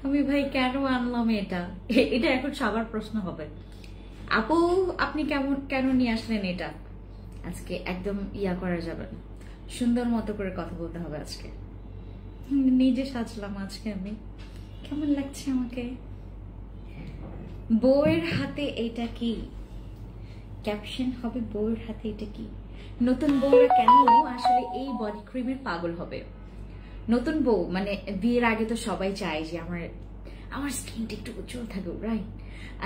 আমি ভাই কেন আনলাম এটা? এটা এখন সবার প্রশ্ন হবে। আপু আপনি কেন নিয়ে আসলেন এটা? আজকে একদম করা যাবে না, সুন্দর মতো করে কথা বলতে হবে আজকে। নিজে সাজলাম আজকে আমি, কেমন লাগছে আমাকে? বউয়ের হাতে এটা কি? ক্যাপশন হবে বউয়ের হাতে এটা কি। নতুন বউরা কেন আসলে এই বডি ক্রিমের পাগল হবে? নতুন বউ মানে বিয়ের আগে তো সবাই চায় যে আমার স্কিনটা একটু উজ্জ্বল থাকুক, রাইট?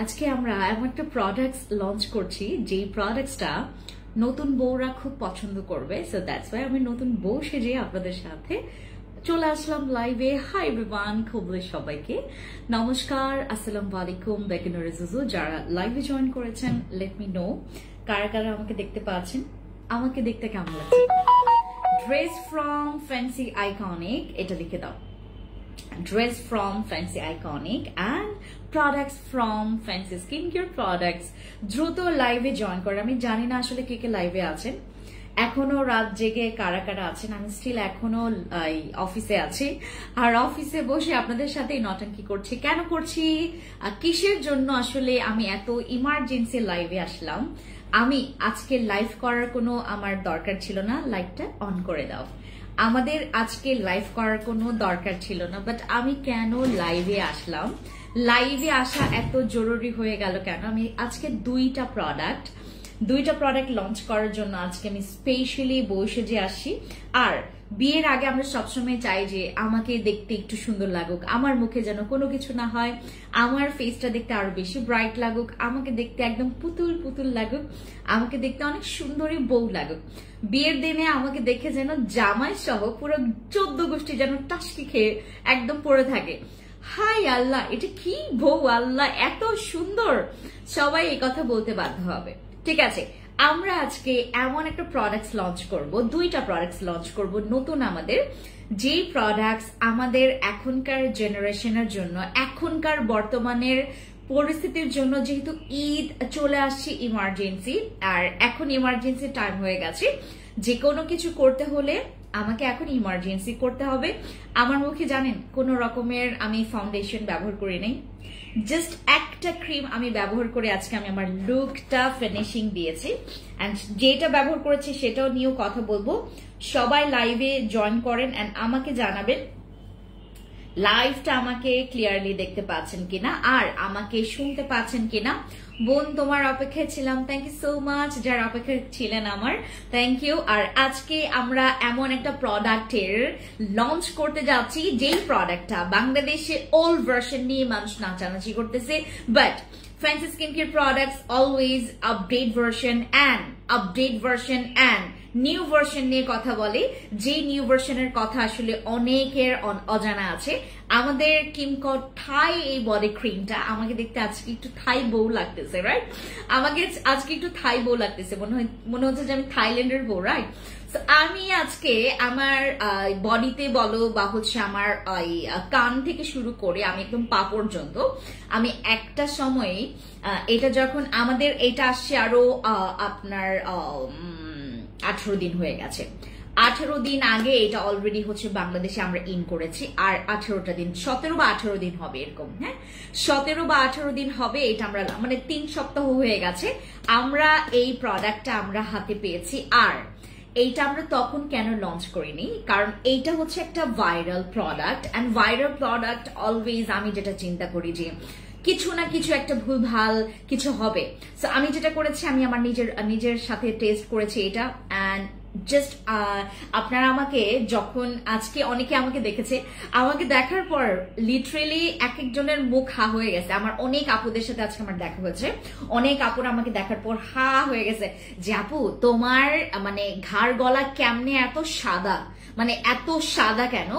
আজকে আমরা এমন একটা প্রোডাক্টস লঞ্চ করছি যেই প্রোডাক্টসটা নতুন বউরা খুব পছন্দ করবে। সো দ্যাটস ওয়াই আমি নতুন বউ সেজে আপনাদের সাথে চলে আসলাম লাইভে। হাই এভরিওয়ান, খুবলে সবাইকে নমস্কার, আসসালামু আলাইকুম, বেগিনার জুজু। যারা লাইভে জয়েন করেছেন লেট মি নো কারা কারা আমাকে দেখতে পাচ্ছেন, আমাকে দেখতে কেমন লাগছে। ড্রেস ফ্রম ফ্যান্সি আইকনিক, এটা লিখে দাও। Dress from fancy iconic and products from fancy skin care products. দ্রুত লাইভে জয়েন করে। আমি জানি না আসলে কে কে লাইভে আছেন, এখনো রাত জেগে কারা কারা আছেন। আমি স্টিল এখনো অফিসে আছি, আর অফিসে বসে আপনাদের সাথে নটাঙ্কি করছি। কেন করছি, কিসের জন্য আসলে আমি এত ইমার্জেন্সি লাইভে আসলাম? আমি আজকে লাইভ করার কোনো আমার দরকার ছিল না। লাইভটা অন করে দাও। আমাদের আজকে লাইভ করার কোনো দরকার ছিল না, বাট আমি কেন লাইভে আসলাম? লাইভে আসা এত জরুরি হয়ে গেল কেন? আমি আজকে দুইটা প্রোডাক্ট লঞ্চ করার জন্য আজকে আমি স্পেশালি বসে যে আসি। আর বিয়ের আগে আমরা সবসময় চাই যে আমাকে দেখতে একটু সুন্দর লাগুক, আমার মুখে যেন কোনো কিছু না হয়, আমার ফেসটা দেখতে আরো বেশি ব্রাইট লাগুক, আমাকে দেখতে একদম পুতুল পুতুল লাগুক, আমাকে দেখতে অনেক সুন্দরী বউ লাগুক। বিয়ের দিনে আমাকে দেখে যেন জামাই সহ পুরো 14 গোষ্ঠী যেন টাসকি খেয়ে একদম পড়ে থাকে। হাই আল্লাহ, এটা কি বউ, আল্লাহ এত সুন্দর, সবাই এই কথা বলতে বাধ্য হবে। ঠিক আছে, আমরা আজকে এমন একটা প্রোডাক্টস লঞ্চ করব, দুইটা প্রোডাক্টস লঞ্চ করব নতুন। আমাদের যেই প্রোডাক্টস আমাদের এখনকার জেনারেশনের জন্য, এখনকার বর্তমানের পরিস্থিতির জন্য, যেহেতু ঈদ চলে আসছে ইমার্জেন্সি, আর এখন ইমার্জেন্সি টাইম হয়ে গেছে, যে কোনো কিছু করতে হলে আমাকে এখন ইমার্জেন্সি করতে হবে। আমার মুখে জানেন কোন রকমের আমি ফাউন্ডেশন ব্যবহার করি নাই, জাস্ট একটা ক্রিম আমি ব্যবহার করে আজকে আমি আমার লুকটা ফিনিশিং দিয়েছি। এন্ড যেটা ব্যবহার করেছি সেটাও নিয়েও কথা বলবো। সবাই লাইভে জয়েন করেন এন্ড আমাকে জানাবেন লাইভটা আমাকে ক্লিয়ারলি দেখতে পাচ্ছেন কিনা, আর আমাকে শুনতে পাচ্ছেন কিনা। বোন তোমার অপেক্ষায় ছিলাম, থ্যাংক ইউ সো মাচ। যারা অপেক্ষায় ছিলেন আমার থ্যাংক ইউ। আর আজকে আমরা এমন একটা প্রোডাক্টের লঞ্চ করতে যাচ্ছি যেই প্রোডাক্টটা বাংলাদেশে ওল্ড ভার্সন নিয়ে মানুষ নাচানাচি করতেছে, but fancy skin care products always update version and new version নিয়ে কথা বলে। যে নিউ ভার্সনের কথা আসলে অনেকের অজানা আছে। আমাদের কিমকট থাই এই বডি ক্রিমটা আমাকে দেখতে আজকে একটু থাই বউ লাগতেছে, রাইট? আমাকে আজকে একটু থাই বউ লাগতেছে, মনে হচ্ছে যে আমি থাইল্যান্ডের বউ, রাইট? আমি আজকে আমার বডিতে বলো বা হচ্ছে আমার কান থেকে শুরু করে আমি একদম পা পর্যন্ত, আমি একটা সময়ে এটা যখন আমাদের এটা আসছে আরো আপনার 18 দিন হয়ে গেছে। 18 দিন আগে এটা অলরেডি হচ্ছে বাংলাদেশে আমরা ইন করেছি, আর 18টা দিন, 17 বা 18 দিন হবে এরকম, হ্যাঁ 17 বা 18 দিন হবে এটা আমরা, মানে 3 সপ্তাহ হয়ে গেছে আমরা এই প্রোডাক্টটা আমরা হাতে পেয়েছি। আর এইটা আমরা তখন কেন লঞ্চ করিনি, কারণ এইটা হচ্ছে একটা viral product, and viral product always আমি যেটা চিন্তা করি যে কিছু না কিছু একটা ভুলভাল কিছু হবে। সো আমি যেটা করেছি, আমি আমার নিজের সাথে টেস্ট করেছি এটা, অ্যান্ড জাস্ট আপনারা আমাকে যখন আজকে অনেকে আমাকে দেখেছে, আমাকে দেখার পর লিটারেলি এক একজনের মুখ হা হয়ে গেছে। আমার অনেক আপুদের সাথে আজকে আমার দেখা হয়েছে, অনেক আপুরা আমাকে দেখার পর হা হয়ে গেছে যে আপু তোমার মানে ঘাড় গলা কেমনে এত সাদা, মানে এত সাদা কেন?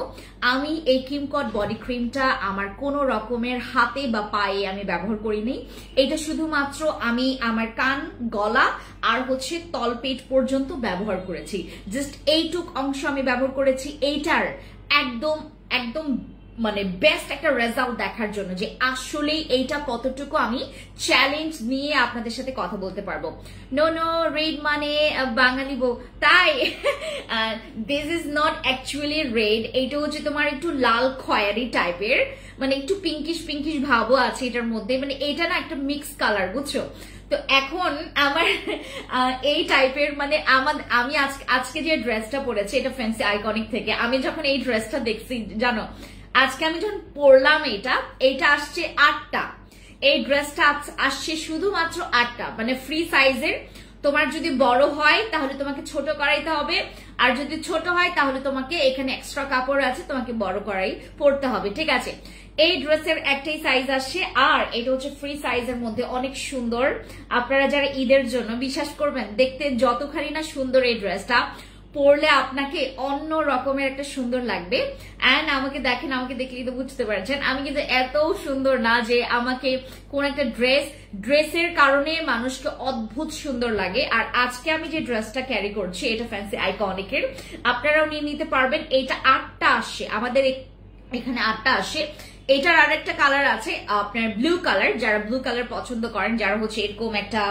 আমি এই কিমকট বডি ক্রিমটা আমার কোন রকমের হাতে বা পায়ে আমি ব্যবহার করিনি। এটা শুধুমাত্র আমি আমার কান, গলা আর হচ্ছে তলপেট পর্যন্ত ব্যবহার করেছি। জাস্ট এইটুক অংশ আমি ব্যবহার করেছি। এইটার একদম একদম মানে বেস্ট একটা রেজাল্ট দেখার জন্য যে আসলে এইটা কতটুকু আমি চ্যালেঞ্জ নিয়ে আপনাদের সাথে কথা বলতে পারবো। নো নো রেড মানে বাঙালি বউ, তাই this is not actually red, এটা হচ্ছে তোমার একটু লাল খয়েরি টাইপের, মানে একটু পিঙ্কিশ পিঙ্কিশ ভাবও আছে এটার মধ্যে, মানে এটা না একটা মিক্স কালার, বুঝছো? তো এখন আমার এই টাইপের মানে আমি আজকে যে ড্রেসটা পরেছি এটা ফ্যান্সি আইকনিক থেকে, আমি যখন এই ড্রেসটা দেখছি জানো, আজকে আমি যখন পরলাম এইটা আসছে 8টা, এই ড্রেসটা আসছে শুধুমাত্র 8টা, মানে ফ্রি সাইজের। তোমার যদি বড় হয় তাহলে তোমাকে ছোট করাইতে হবে, আর যদি ছোট হয় তাহলে তোমাকে এখানে এক্সট্রা কাপড় আছে, তোমাকে বড় করাই পড়তে হবে, ঠিক আছে? এই ড্রেসের একটাই সাইজ আসছে, আর এটা হচ্ছে ফ্রি সাইজের মধ্যে, অনেক সুন্দর। আপনারা যারা ঈদের জন্য, বিশ্বাস করবেন দেখতে যতখানি না সুন্দর এই ড্রেসটা, পরলে আপনাকে অন্য রকমের একটা সুন্দর লাগবে। এন্ড আমাকে দেখেন, আমাকে দেখলেই তো বুঝতে পারছেন আমি কিন্তু এত সুন্দর না যে আমাকে কোন একটা ড্রেসের কারণে মানুষকে অদ্ভুত সুন্দর লাগে। আর আজকে আমি যে ড্রেসটা ক্যারি করছি এটা ফ্যান্সি আইকনিকের, আপনারাও নিয়ে নিতে পারবেন। এটা 8টা আসে, আমাদের এখানে 8টা আসে। এটার আরেকটা কালার আছে আপনার ব্লু কালার, যারা ব্লু কালার পছন্দ করেন, যারা হচ্ছে এরকম একটা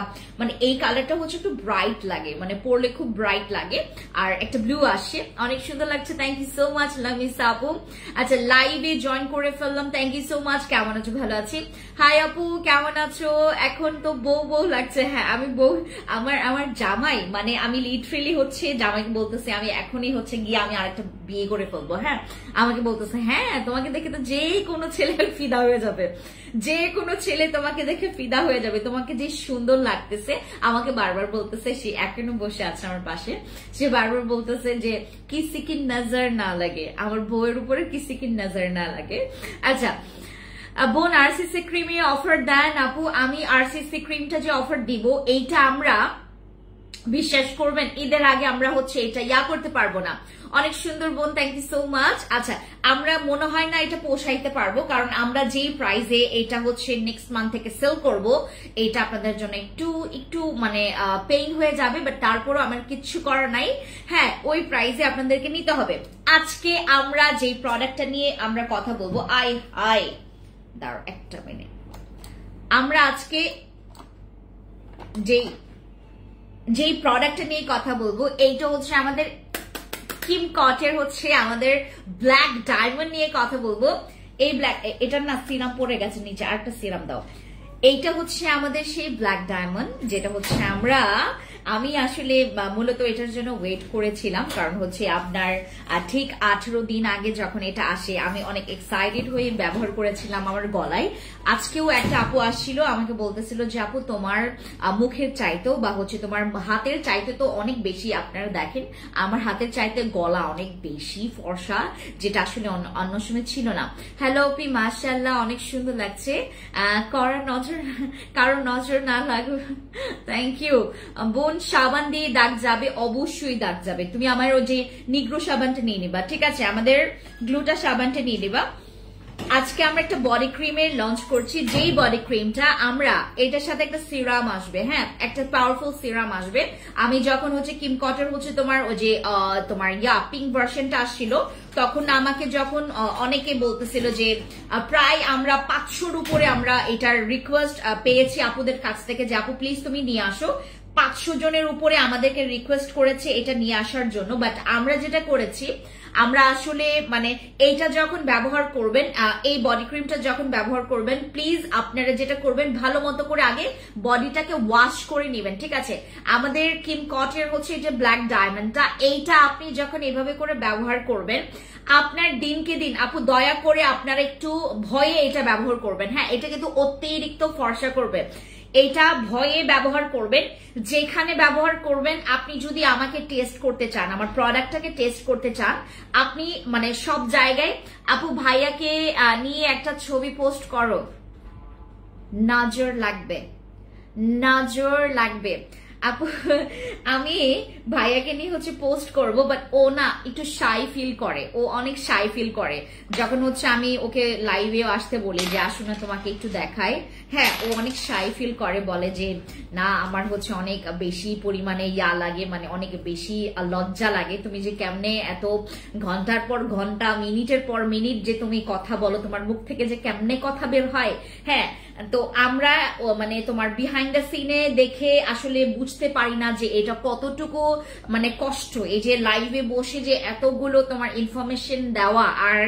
মানে এই কালারটা হচ্ছে একটু ব্রাইট লাগে, মানে পরলে খুব ব্রাইট লাগে, আর একটা ব্লু আসছে, অনেক সুন্দর লাগছে। Thank you so much Lamisa আপু। আচ্ছা লাইভে জয়েন করে ফেললাম, থ্যাংক ইউ সো মাচ। কেমন আছো? ভালো আছি। হাই আপু কেমন আছো? এখন তো বউ বউ লাগছে। হ্যাঁ আমি বউ, আমার জামাই, মানে আমি লিটারেলি হচ্ছে জামাইকে বলতেছি আমি এখনই হচ্ছে গিয়ে আমি আরেকটা বিয়ে করে ফেলবো। হ্যাঁ আমাকে বলতেছে হ্যাঁ তোমাকে দেখে তো যে কোনো ছেলে ফিদা হয়ে যাবে, যে কোনো ছেলে তোমাকে দেখে ফিদা হয়ে যাবে, তোমাকে যে সুন্দর লাগতেছে। আমাকে বারবার বলতেছে, সে এখনো বসে আছে আমার পাশে, সে বারবার বলতেছে যে কিসি কি নজর না লাগে, আমার বউয়ের উপরে কিসি কি নজর না লাগে। আচ্ছা বোন আরসিসি ক্রিমে অফার দেন আপু? আমি আরসিসি ক্রিমটা যে অফার দিব এইটা আমরা বিশ্বাস করবেন ঈদের আগে আমরা হচ্ছে এটা করতে পারবো না। অনেক সুন্দর বোন, থ্যাংক ইউ সো মাচ। আচ্ছা আমরা মনে হয় না এটা পোষাইতে পারবো, কারণ আমরা যেই প্রাইসে এটা হচ্ছে নেক্সট মান্থ থেকে সেল করব, এটা আপনাদের জন্য একটু মানে পেইন হয়ে যাবে, বাট তারপরও আমার কিচ্ছু করার নাই। হ্যাঁ ওই প্রাইসে আপনাদেরকে নিতে হবে। আজকে আমরা যেই প্রোডাক্টটা নিয়ে আমরা কথা বলবো, দাঁড়াও একটা মিনিট, আমরা আজকে যেই প্রোডাক্টটা নিয়ে কথা বলবো এইটা হচ্ছে আমাদের কিম কটের হচ্ছে আমাদের ব্ল্যাক ডায়মন্ড নিয়ে কথা বলবো। এই ব্ল্যাক, এটার না সিরাম পড়ে গেছে নিচে, আরেকটা সিরাম দাও। এইটা হচ্ছে আমাদের সেই ব্ল্যাক ডায়মন্ড, যেটা হচ্ছে আমি আসলে মূলত এটার জন্য ওয়েট করেছিলাম, কারণ হচ্ছে আপনার ঠিক 18 দিন আগে যখন এটা আসে আমি অনেক এক্সাইটেড হয়ে ব্যবহার করেছিলাম আমার গলায়। আজকেও একটা আপু আসছিল, আমাকে বলতেছিল যে আপু তোমার মুখের চাইতেও বা হচ্ছে তোমার হাতের চাইতে তো অনেক বেশি, আপনারা দেখেন আমার হাতের চাইতে গলা অনেক বেশি ফর্সা, যেটা আসলে অন্য সময় ছিল না। হ্যালো আপি মাশাআল্লাহ, অনেক সুন্দর লাগছে। কারো নজর না লাগুক, থ্যাংক ইউ বোন। সাবান দিয়ে দাগ যাবে? অবশ্যই দাগ যাবে। তুমি আমার ওই যে নিগ্রো সাবানটা নিয়ে নিবা, ঠিক আছে? আমাদের গ্লুটা সাবানটা নিয়ে নিবা। আজকে আমরা একটা বডি ক্রিমের লঞ্চ করছি, যেই বডি ক্রিমটা আমরা এটার সাথে একটা সিরাম আসবে, হ্যাঁ একটা পাওয়ারফুল সিরাম আসবে। আমি যখন হচ্ছে কিম কটের হচ্ছে তোমার ওই যে তোমার পিঙ্ক ভার্সনটা আসছিল, তখন আমাকে যখন অনেকে বলতেছিল যে প্রায় আমরা 500-র উপরে আমরা এটার রিকোয়েস্ট পেয়েছি আপুদের কাছ থেকে যে আপু প্লিজ তুমি নিয়ে আসো। 500 জনের উপরে আমাদেরকে রিকোয়েস্ট করেছে এটা নিয়ে আসার জন্য। বাট আমরা যেটা করেছি, আমরা আসলে মানে এইটা যখন ব্যবহার করবেন, এই বডি ক্রিমটা যখন ব্যবহার করবেন, প্লিজ আপনারা যেটা করবেন ভালো মতো করে আগে বডিটাকে ওয়াশ করে নেবেন, ঠিক আছে? আমাদের কিম কটের হচ্ছে যে ব্ল্যাক ডায়মন্ডটা, এইটা আপনি যখন এইভাবে করে ব্যবহার করবেন আপনার দিনকে দিন, আপু দয়া করে আপনারা একটু ভয়ে এটা ব্যবহার করবেন। হ্যাঁ এটা কিন্তু অতিরিক্ত ফর্সা করবে, এটা ভয়ে ব্যবহার করবেন। যেখানে ব্যবহার করবেন, আপনি যদি আমাকে টেস্ট করতে চান, আমার প্রোডাক্টটাকে টেস্ট করতে চান, আপনি মানে সব জায়গায় আপু ভাইয়াকে নিয়ে একটা ছবি পোস্ট করো, নজর লাগবে আপু। আমি ভাইয়াকে নিয়ে হচ্ছে পোস্ট করব, বাট ও না একটু শাই ফিল করে, ও অনেক শাই ফিল করে যখন হচ্ছে আমি ওকে লাইভেও আসতে বলি যে আসুন না তোমাকে একটু দেখাই, হ্যাঁ, ও অনেক শাই ফিল করে, বলে যে না আমার হচ্ছে অনেক বেশি পরিমাণে ইয়া লাগে, মানে অনেক বেশি লজ্জা লাগে, তুমি যে কেমনে এত ঘন্টার পর ঘন্টা মিনিটের পর মিনিট যে তুমি কথা বলো, তোমার মুখ থেকে যে কেমনে কথা বের হয়। হ্যাঁ, তো আমরা মানে তোমার বিহাইন্ড দ্য সিনে দেখে আসলে বুঝতে পারি না যে এটা কতটুকু মানে কষ্ট, এই যে লাইভে বসে যে এতগুলো তোমার ইনফরমেশন দেওয়া আর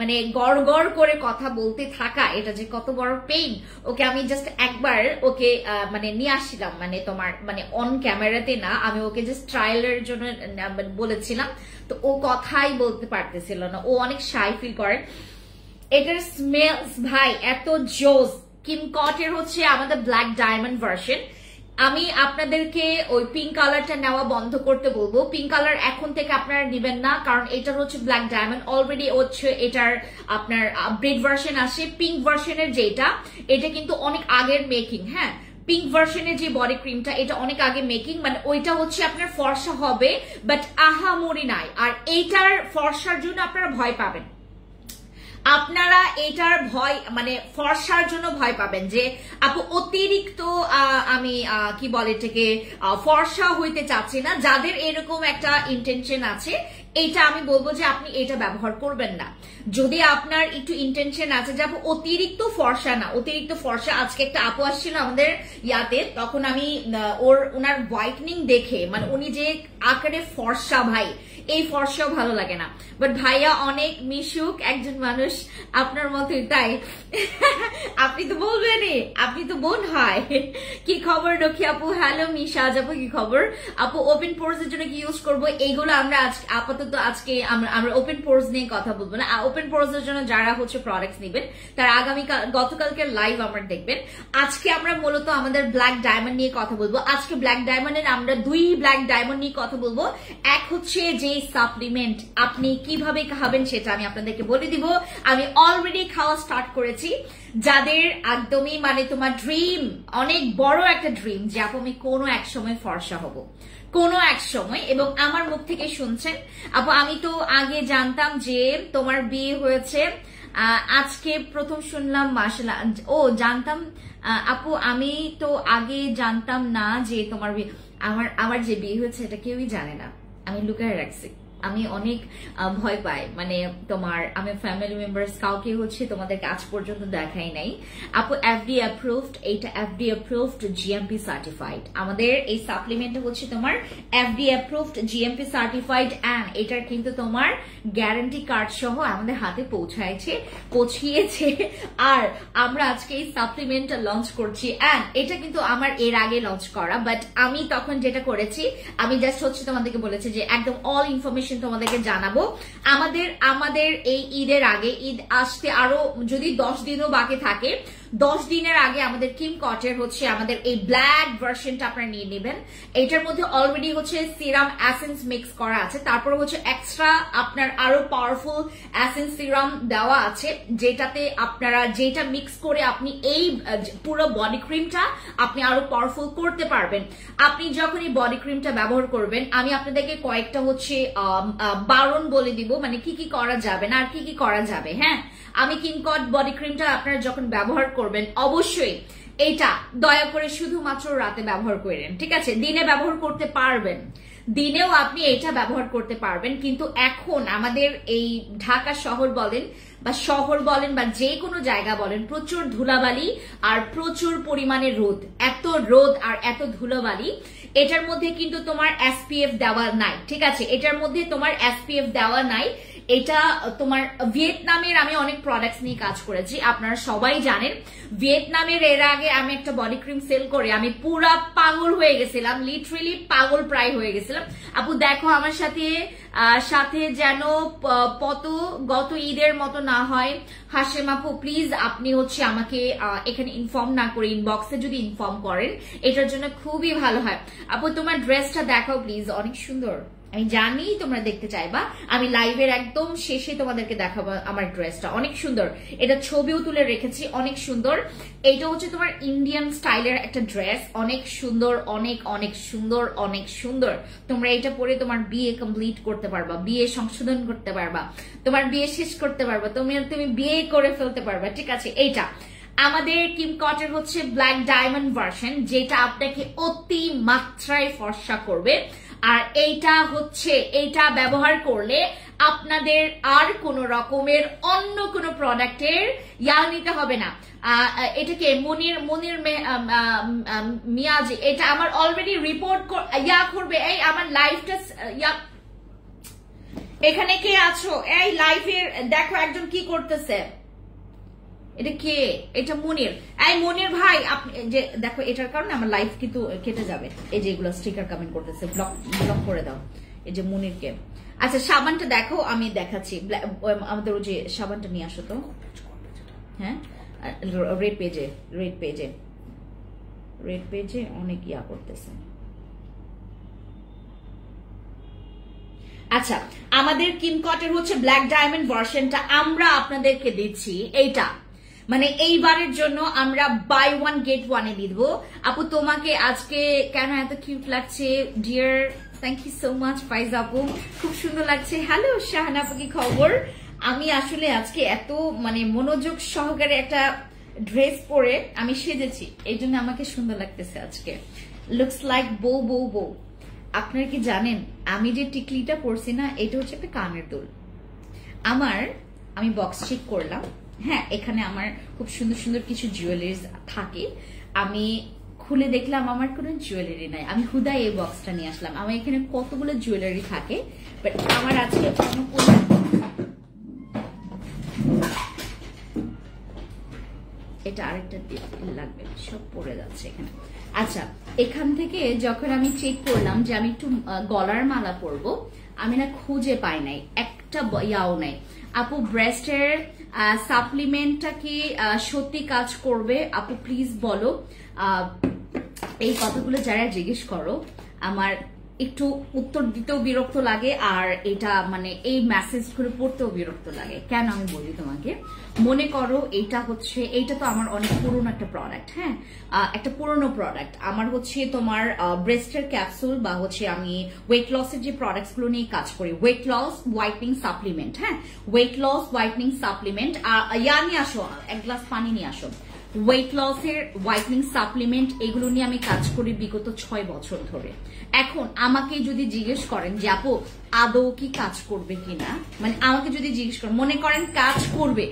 মানে গড় গড় করে কথা বলতে থাকা, এটা যে কত বড় পেইন। ওকে আমি জাস্ট একবার ওকে মানে নিয়ে আসছিলাম, মানে তোমার মানে অন ক্যামেরাতে না, আমি ওকে জাস্ট ট্রায়ালের জন্য বলেছিলাম, তো ও কথাই বলতে পারতেছিল না, ও অনেক শাই ফিল করে। এটার স্মেলস ভাই এত জোস। কিমকটের হচ্ছে আমাদের ব্ল্যাক ডায়মন্ড ভার্সন। আমি আপনাদেরকে ওই পিঙ্ক কালারটা নেওয়া বন্ধ করতে বলবো। পিঙ্ক কালার এখন থেকে আপনারা নেবেন না, কারণ এটার হচ্ছে ব্ল্যাক ডায়মন্ড অলরেডি হচ্ছে এটার আপনার আপডেট ভার্সন আসে। পিঙ্ক ভার্সনের যেটা, এটা কিন্তু অনেক আগের মেকিং। হ্যাঁ, পিঙ্ক ভার্সনের যে বডি ক্রিমটা, এটা অনেক আগে মেকিং, মানে ওইটা হচ্ছে আপনার ফর্সা হবে, বাট আহামরি নাই। আর এইটার ফর্সার জন্য আপনারা ভয় পাবেন, আপনারা এটার ভয় মানে ফর্সার জন্য ভয় পাবেন যে আপু অতিরিক্ত আমি কি বলে এটাকে ফর্সা হইতে চাচ্ছি না। যাদের এরকম একটা ইন্টেনশন আছে, এটা আমি বলবো যে আপনি এটা ব্যবহার করবেন না। যদি আপনার একটু ইন্টেনশন আছে যে আপু অতিরিক্ত ফর্সা না, অতিরিক্ত ফর্সা, আজকে একটা আপু আসছিল আমাদের ইয়াতে, তখন আমি ওনার হোয়াইটনিং দেখে মানে উনি যে আকারে ফর্সা, ভাই এই ফর্সাও ভালো লাগে না। বাট ভাইয়া অনেক মিশুক একজন মানুষ, আপনার মতোই, তাই আপনি তো বলবেনই, আপনি তো বোন হয়। কি খবর রক্ষী আপু? হ্যালো মিশা আপু, কি খবর আপু? ওপেন পোর্স এর জন্য কি ইউজ করবো? এইগুলো আমরা আপাতত আজকে আমরা ওপেন পোর্স নিয়ে কথা বলবো না। ওপেন পোর্স এর জন্য যারা হচ্ছে প্রোডাক্টস নেবেন, তারা গতকালকের লাইভ আমরা দেখবেন। আজকে আমরা মূলত আমাদের ব্ল্যাক ডায়মন্ড নিয়ে কথা বলবো। আজকে ব্ল্যাক ডায়মন্ডের আমরা দুই ব্ল্যাক ডায়মন্ড নিয়ে কথা বলবো। এক হচ্ছে যে সাপ্লিমেন্ট আপনি কিভাবে খাবেন সেটা আমি আপনাদেরকে বলে দিব। আমি অলরেডি খাওয়া স্টার্ট করেছি। যাদের একদমই মানে তোমার ড্রিম, অনেক বড় একটা ড্রিম যে আপু আমি কোনো এক সময় ফর্সা হব, কোনো এক সময়, এবং আমার মুখ থেকে শুনছেন আপু আমি তো আগে জানতাম যে তোমার বিয়ে হয়েছে, আজকে প্রথম শুনলাম, মাশাআল্লাহ। ও জানতাম আপু, আমি তো আগে জানতাম না যে তোমার বিয়ে, আমার যে বিয়ে হয়েছে এটা কেউই জানে না, আমি লুকায় রাখছি। আমি অনেক ভয় পাই, মানে তোমার আমি ফ্যামিলি মেম্বার্স কাউকে হচ্ছে তোমাদেরকে আজ পর্যন্ত দেখাই নাই। আপু এফডি অ্যাপ্রুভড, এইটা এফডি অ্যাপ্রুভড জিএমপি সার্টিফাইড। আমাদের এই সাপ্লিমেন্টটা হচ্ছে তোমার FD approved GMP certified, and এটার কিন্তু তোমার গ্যারান্টি কার্ড সহ আমাদের হাতে পৌঁছিয়েছে। আর আমরা আজকে এই সাপ্লিমেন্টটা লঞ্চ করছি, অ্যান্ড এটা কিন্তু আমার এর আগে লঞ্চ করা, বাট আমি তখন যেটা করেছি, আমি জাস্ট হচ্ছে তোমাদেরকে বলেছি যে একদম অল ইনফরমেশন তোমাদেরকে জানাবো। আমাদের এই ঈদের আগে, ঈদ আসতে আরো যদি 10 দিনও বাকি থাকে, 10 দিনের আগে আমাদের কিমকটের হচ্ছে আমাদের এই ব্ল্যাক ভার্সনটা আপনারা নিয়ে নেবেন। এটার মধ্যে অলরেডি হচ্ছে সিরাম এসেন্স মিক্স করা আছে, তারপর হচ্ছে এক্সট্রা আপনার আরো পাওয়ারফুল এসেন্স সিরাম দেওয়া আছে, যেটাতে আপনারা যেটা মিক্স করে আপনি এই পুরো বডি ক্রিমটা আপনি আরো পাওয়ারফুল করতে পারবেন। আপনি যখন এই বডি ক্রিমটা ব্যবহার করবেন, আমি আপনাদেরকে কয়েকটা হচ্ছে বারণ বলে দিব, মানে কি কি করা যাবে না আর কি কি করা যাবে। হ্যাঁ, আমি কিমকট বডি ক্রিমটা আপনারা যখন ব্যবহার করবেন, অবশ্যই এটা দয়া করে শুধুমাত্র রাতে ব্যবহার করেন, ঠিক আছে? দিনে ব্যবহার করতে পারবেন, দিনেও আপনি এটা ব্যবহার করতে পারবেন, কিন্তু এখন আমাদের এই ঢাকা শহর বলেন বা যে কোনো জায়গা বলেন, প্রচুর ধুলাবালি আর প্রচুর পরিমাণে রোদ, এত রোদ আর এত ধুলাবালি, এটার মধ্যে কিন্তু তোমার এসপিএফ দেওয়া নাই, ঠিক আছে? এটার মধ্যে তোমার এসপিএফ দেওয়া নাই। এটা তোমার ভিয়েতনামের, আমি অনেক প্রোডাক্টস নিয়ে কাজ করেছি, আপনারা সবাই জানেন ভিয়েতনামের। এর আগে আমি একটা বডি ক্রিম সেল করে আমি পুরা পাগল হয়ে গেছিলাম, লিটারেলি পাগল প্রায় হয়ে গেছিলাম। আপু দেখো আমার সাথে যেন গত ঈদের মতো না হয়। হাশেম আপু প্লিজ আপনি হচ্ছে আমাকে এখানে ইনফর্ম না করে ইনবক্সে যদি ইনফর্ম করেন, এটার জন্য খুবই ভালো হয়। আপু তোমার ড্রেসটা দেখাও প্লিজ, অনেক সুন্দর। আমি জানি তোমরা দেখতে চাইবা, আমি লাইভের একদম শেষে তোমাদেরকে দেখাবো আমার ড্রেসটা, অনেক সুন্দর। এটা ছবিও তুলে রেখেছি, অনেক সুন্দর। এটা হচ্ছে তোমার ইন্ডিয়ান স্টাইলের একটা ড্রেস, অনেক সুন্দর, অনেক অনেক সুন্দর, অনেক সুন্দর। তোমরা এটা পরে তোমার বিয়ে কমপ্লিট করতে পারবা, বিয়ে সংশোধন করতে পারবা, তোমার বিয়ে শেষ করতে পারবা, তুমি বিয়ে করে ফেলতে পারবা, ঠিক আছে? এইটা আমাদের কিমকটের হচ্ছে ব্ল্যাক ডায়মন্ড ভার্সন, যেটা আপনাকে অতি মাত্রায় ফর্সা করবে। আর এইটা ব্যবহার করলে আপনাদের আর কোন রকমের অন্য কোন প্রোডাক্টের নিতে হবে না। এটাকে মনির মিয়াজি, এটা আমার অলরেডি রিপোর্ট করবে। এই আমার লাইভটা এখানে কে আছো? এই লাইভের দেখো একজন কি করতেছে, এটা কে? এটা মনির। এই মনির ভাই, আপনি যে দেখো, এটার কারণে আমার লাইভ কিন্তু কেটে যাবে। এই যে এগুলো স্টিকার কমেন্ট করতেছে, ব্লক করে দাও। এই যে মনিরকে। আচ্ছা সাবানটা দেখো, আমি দেখাচ্ছি। আমাদের ওই যে সাবানটা নিয়ে আসো তো। হ্যাঁ, রেড পেজে অনেক করতেছে। আচ্ছা, আমাদের কিমকটের হচ্ছে ব্ল্যাক ডায়মন্ড ভার্সনটা আমরা আপনাদেরকে দিচ্ছি। এইটা মানে এইবারের জন্য আমরা বাই ওয়ান গেট ওয়ানে দিব। আপু তোমাকে আজকে কেন এত কিউট লাগছে dear? Thank you so much Faiz আপু, খুব সুন্দর লাগছে। হ্যালো শাহানা আপু, কি খবর? আমি আসলে আজকে এত মানে মনোযোগ সহকারে একটা ড্রেস পরে আমি সেজেছি, এই জন্য আমাকে সুন্দর লাগতেছে আজকে। লুকস লাইক বউ। আপনারা কি জানেন আমি যে টিকলিটা পরছি না, এটা হচ্ছে একটা কানের দুল। আমি বক্স চেক করলাম। হ্যাঁ, এখানে আমার খুব সুন্দর সুন্দর কিছু জুয়েলারিজ থাকে। আমি খুলে দেখলাম আমার কোনো জুয়েলারি নাই। আমি হুদাই এই বক্সটা নিয়ে আসলাম। আমার এখানে কতগুলো জুয়েলারি থাকে, বাট আমার আজকে এটা আরেকটা লাগবে, সব পড়ে যাচ্ছে এখানে। আচ্ছা, এখান থেকে যখন আমি চেক করলাম যে আমি একটু গলার মালা পরবো, আমি না খুঁজে পাই নাই, একটা নাই। আপু ব্রেস্টের সাপ্লিমেন্টটা কি সত্যি কাজ করবে? আপু প্লিজ বলো। এই কথাগুলো যারা জিজ্ঞেস করো, আমার একটু উত্তর দিতেও বিরক্ত লাগে, আর এটা মানে এই মেসেজগুলো পড়তেও বিরক্ত লাগে। কেন আমি বলি তোমাকে, মনে করো এইটা তো আমার অনেক পুরনো একটা প্রোডাক্ট। হ্যাঁ, একটা পুরনো প্রোডাক্ট আমার হচ্ছে তোমার ব্রেস্টের ক্যাপসুল, বা হচ্ছে আমি ওয়েট লসের যে প্রোডাক্টস গুলো নিয়ে কাজ করি, ওয়েট লস হোয়াইটনিং সাপ্লিমেন্ট। হ্যাঁ, ওয়েট লস হোয়াইটনিং সাপ্লিমেন্ট। নিয়ে আসো, এক গ্লাস পানি নিয়ে আসো। ওয়েট লসের হোয়াইটনিং সাপ্লিমেন্ট, এগুলো নিয়ে আমি কাজ করি বিগত 6 বছর ধরে। এখন আমাকে যদি জিজ্ঞেস করেন যে আপু আদৌ কি কাজ করবে কিনা, মানে আমাকে যদি জিজ্ঞেস করেন, মনে করেন কাজ করবে,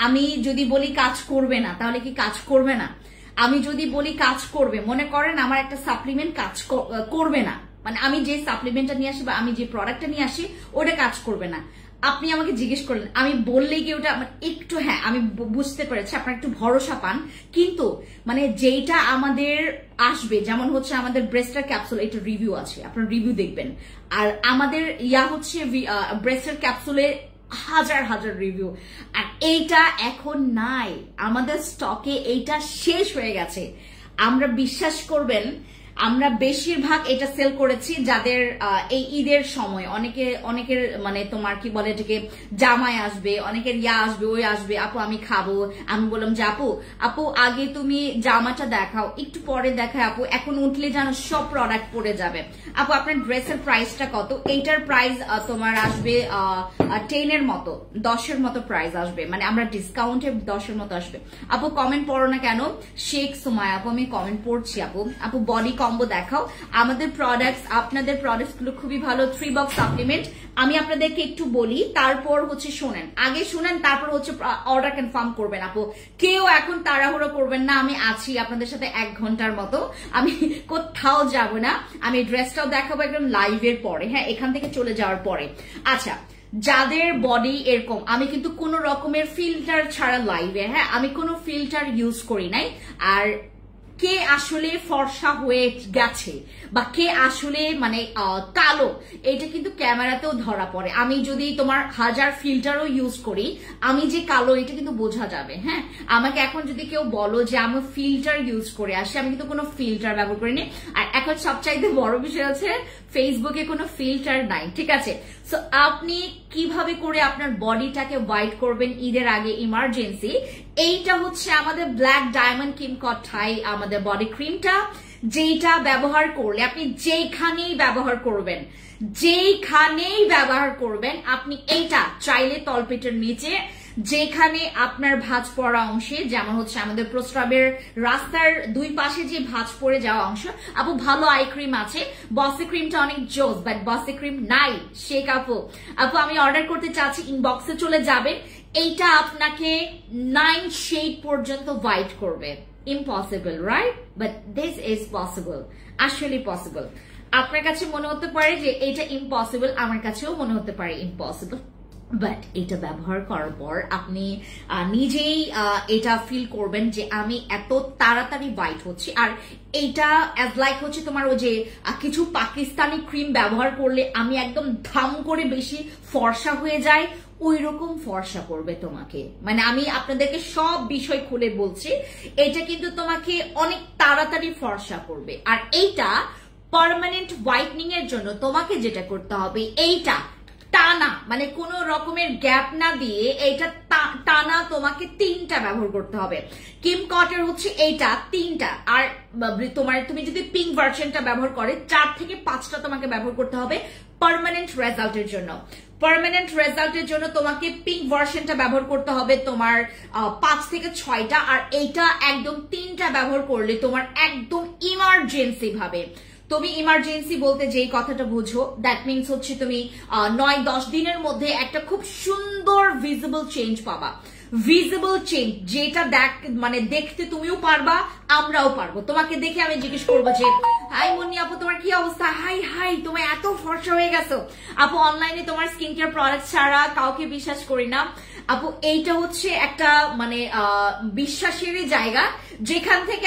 আমি যদি বলি কাজ করবে না, তাহলে কি কাজ করবে না? আমি যদি বলি কাজ করবে, মনে করেন আমার একটা সাপ্লিমেন্ট কাজ করবে না, মানে আমি যে সাপ্লিমেন্টটা নিয়ে আসি বা আমি যে প্রোডাক্টটা নিয়ে আসি ওটা কাজ করবে না, আপনি আমাকে জিজ্ঞেস করলেন, আমি বললেই কি ওটা একটু, হ্যাঁ আমি বুঝতে পেরেছি আপনার একটু ভরসা পান, কিন্তু মানে যেটা আমাদের আসবে, যেমন হচ্ছে আমাদের ব্রেস্টার ক্যাপসুল, এটা রিভিউ আছে, আপনার রিভিউ দেখবেন। আর আমাদের হচ্ছে ব্রেস্টার ক্যাপসুলে হাজার হাজার রিভিউ, আর এইটা এখন নাই আমাদের স্টকে, এইটা শেষ হয়ে গেছে। আমরা বিশ্বাস করবেন, আমরা বেশিরভাগ এটা সেল করেছি যাদের এই ঈদের সময় অনেকের মানে তোমার কি বলে এটাকে জামাই আসবে, অনেকের আসবে, ওই আসবে, আপু আমি খাবো। আমি বললাম যে আপু আগে তুমি জামাটা দেখাও, একটু পরে দেখায় আপু, এখন উঠলে জানো সব প্রোডাক্ট পড়ে যাবে। আপু আপনার ড্রেসের প্রাইসটা কত? এইটার প্রাইস তোমার আসবে 10-এর মতো, 10-এর মতো প্রাইস আসবে, মানে আমরা ডিসকাউন্টে 10-এর মতো আসবে। আপু কমেন্ট পড়ো না কেন? শেখ সুমায়া আপু, আমি কমেন্ট পড়ছি আপু বডি কম্বো দেখাও। আমাদের প্রোডাক্টস, আপনাদের প্রোডাক্টস গুলো খুবই ভালো। 3 বক্স সাপ্লিমেন্ট আমি আপনাদেরকে একটু বলি, তারপর হচ্ছে শোনেন, আগে শুনেন, তারপর হচ্ছে অর্ডার কনফার্ম করবেন। আপু কেউ এখন তাড়াহুড়ো করবেন না, আমি আছি আপনাদের সাথে 1 ঘন্টার মতো, আমি কোথাও যাব না। আমি ড্রেসটাও দেখাবো একদম লাইভের পরে, হ্যাঁ এখান থেকে চলে যাওয়ার পরে। আচ্ছা, যাদের বডি এরকম, আমি কিন্তু কোনো রকমের ফিল্টার ছাড়া লাইভে, হ্যাঁ আমি কোনো ফিল্টার ইউজ করি নাই। আর কে আসলে ফর্সা হয়ে গেছে বা কে আসলে মানে কালো, এটা কিন্তু ক্যামেরাতেও ধরা পড়ে। আমি যদি তোমার 1000 ফিল্টারও ইউজ করি, আমি যে কালো এটা কিন্তু বোঝা যাবে। হ্যাঁ, আমাকে এখন যদি কেউ বলো যে আমি ফিল্টার ইউজ করে আসি, আমি কিন্তু কোনো ফিল্টার ব্যবহার করিনি। আর এখন সবচাইতে বড় বিষয় হচ্ছে ফেসবুকে কোনো ফিল্টার নাই, ঠিক আছে? সো আপনি কিভাবে করে আপনার বডিটাকে হোয়াইট করবেন ঈদের আগে ইমার্জেন্সি, এইটা হচ্ছে আমাদের ব্ল্যাক ডায়মন্ড কিমকট থাই আমাদের বডি ক্রিমটা, যেটা ব্যবহার করলে আপনি যেখানেই ব্যবহার করবেন আপনি এইটা চাইলে তলপেটের নিচে যেখানে আপনার ভাঁজ পড়া অংশে, যেমন হচ্ছে আমাদের প্রস্রাবের রাস্তার দুই পাশে যে ভাঁজ পড়ে যাওয়া অংশ, আপু ভালো আই ক্রিম আছে, বসি ক্রিমটা অনেক জোস, বাট বসি ক্রিম নাই শেখ আপু। আপু আমি অর্ডার করতে চাচ্ছি, ইনবক্সে চলে যাবেন। এইটা আপনাকে 9 শেড পর্যন্ত হোয়াইট করবে। Impossible, right? But this is possible, আসলে পসিবল। আপনার কাছে মনে হতে পারে যে এটা ইম্পসিবল, আমার কাছেও মনে হতে পারে ইম্পসিবল, বাট এটা ব্যবহার করার পর আপনি নিজেই এটা ফিল করবেন যে আমি এত তাড়াতাড়ি হোয়াইট হচ্ছি। আর এটা অ্যাজ লাইক হচ্ছে তোমার ওই যে কিছু পাকিস্তানি ক্রিম ব্যবহার করলে আমি একদম ধাম করে বেশি ফর্সা হয়ে যাই, ওই রকম ফর্সা করবে তোমাকে। মানে আমি আপনাদেরকে সব বিষয় খুলে বলছি, এটা কিন্তু তোমাকে অনেক তাড়াতাড়ি ফর্সা করবে। আর এইটা পার্মানেন্ট হোয়াইটনিং এর জন্য তোমাকে যেটা করতে হবে, এইটা টানা, মানে কোন রকমের গ্যাপ না দিয়ে এইটা টানা তোমাকে 3টা ব্যবহার করতে হবে। কিম কটের হচ্ছে এইটা 3টা, আর তোমার তুমি যদি পিঙ্ক ভার্সনটা ব্যবহার করে 4 থেকে 5টা তোমাকে ব্যবহার করতে হবে পার্মানেন্ট রেজাল্টের জন্য। পার্মানেন্ট রেজাল্টের জন্য তোমাকে পিঙ্ক ভার্সনটা ব্যবহার করতে হবে তোমার 5 থেকে 6টা, আর এইটা একদম 3টা ব্যবহার করলে তোমার একদম ইমার্জেন্সি ভাবে, তুমি ইমার্জেন্সি বলতে যেই কথাটা বুঝো, দ্যাট মিনস হচ্ছে তুমি 9-10 দিনের মধ্যে একটা খুব সুন্দর ভিজিবল চেঞ্জ পাবা। ভিজিবল চেঞ্জ যেটা মানে দেখতে তুমিও পারবা, আমরাও পারবো। তোমাকে দেখে আমি জিজ্ঞেস করবো যে হাই মুন্নি আপু তোমার কি অবস্থা, হাই হাই তুমি এত ফর্সা হয়ে গেছো। আপু অনলাইনে তোমার স্কিন কেয়ার প্রোডাক্ট ছাড়া কাউকে বিশ্বাস করি না আপু। এইটা হচ্ছে একটা মানে বিশ্বাসেরই জায়গা, যেখান থেকে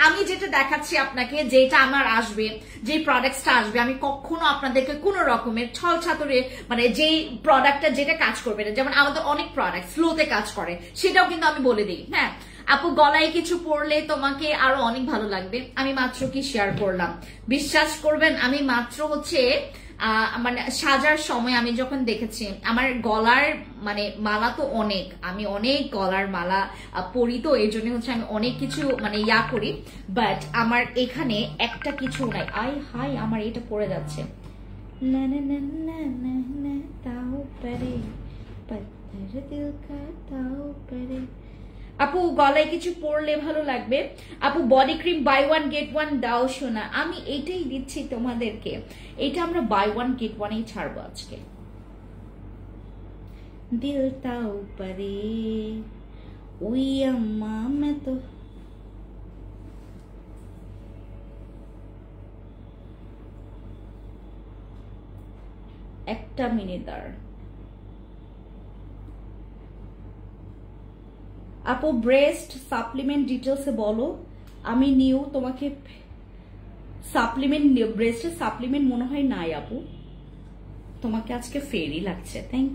আমি যেটা দেখাচ্ছি আপনাকে, যেটা আমার আসবে, যে প্রোডাক্টটা আসবে, আমি কখনো আপনাদেরকে কোন রকমের ছল ছাতরে মানে যেই প্রোডাক্টটা যেটা কাজ করবে না, যেমন আমাদের অনেক প্রোডাক্ট স্লোতে কাজ করে, সেটাও কিন্তু আমি বলে দিই। হ্যাঁ আপু গলায় কিছু পরলে তোমাকে আরো অনেক ভালো লাগবে। আমি মাত্র কি শেয়ার করলাম, বিশ্বাস করবেন আমি মাত্র হচ্ছে মানে সাজার সময় আমি যখন দেখেছি আমার গলার মানে মালা তো অনেক, আমি অনেক গলার মালা পরি, তো এই জন্য হচ্ছে আমি অনেক কিছু মানে করি, বাট আমার এখানে একটা কিছু নাই। আই হাই আমার এটা পড়ে যাচ্ছে, না না না না না না তাও পারে পত্থর দিল কা তাও পারে। আপু গলায় কিছু পরলে ভালো লাগবে। আপু বডি ক্রিম বাই 1 গেট 1 দাও শোনা, আমি এটাই দিচ্ছি তোমাদেরকে। এটা আমরা বাই 1 গেট 1 ছাড়বো আজকে। দিল তাও পারে ওই আম্মা मैं तो একটা মিনিট দাঁড়। আপু ব্রেস্ট সাপ্লিমেন্ট ডিটেলসে বলো, আমি নিউ তোমাকে সাপ্লিমেন্ট, ব্রেস্টের সাপ্লিমেন্ট মনে হয় নাই আপু, তোমাকে আজকে ফেরি লাগছে। Thank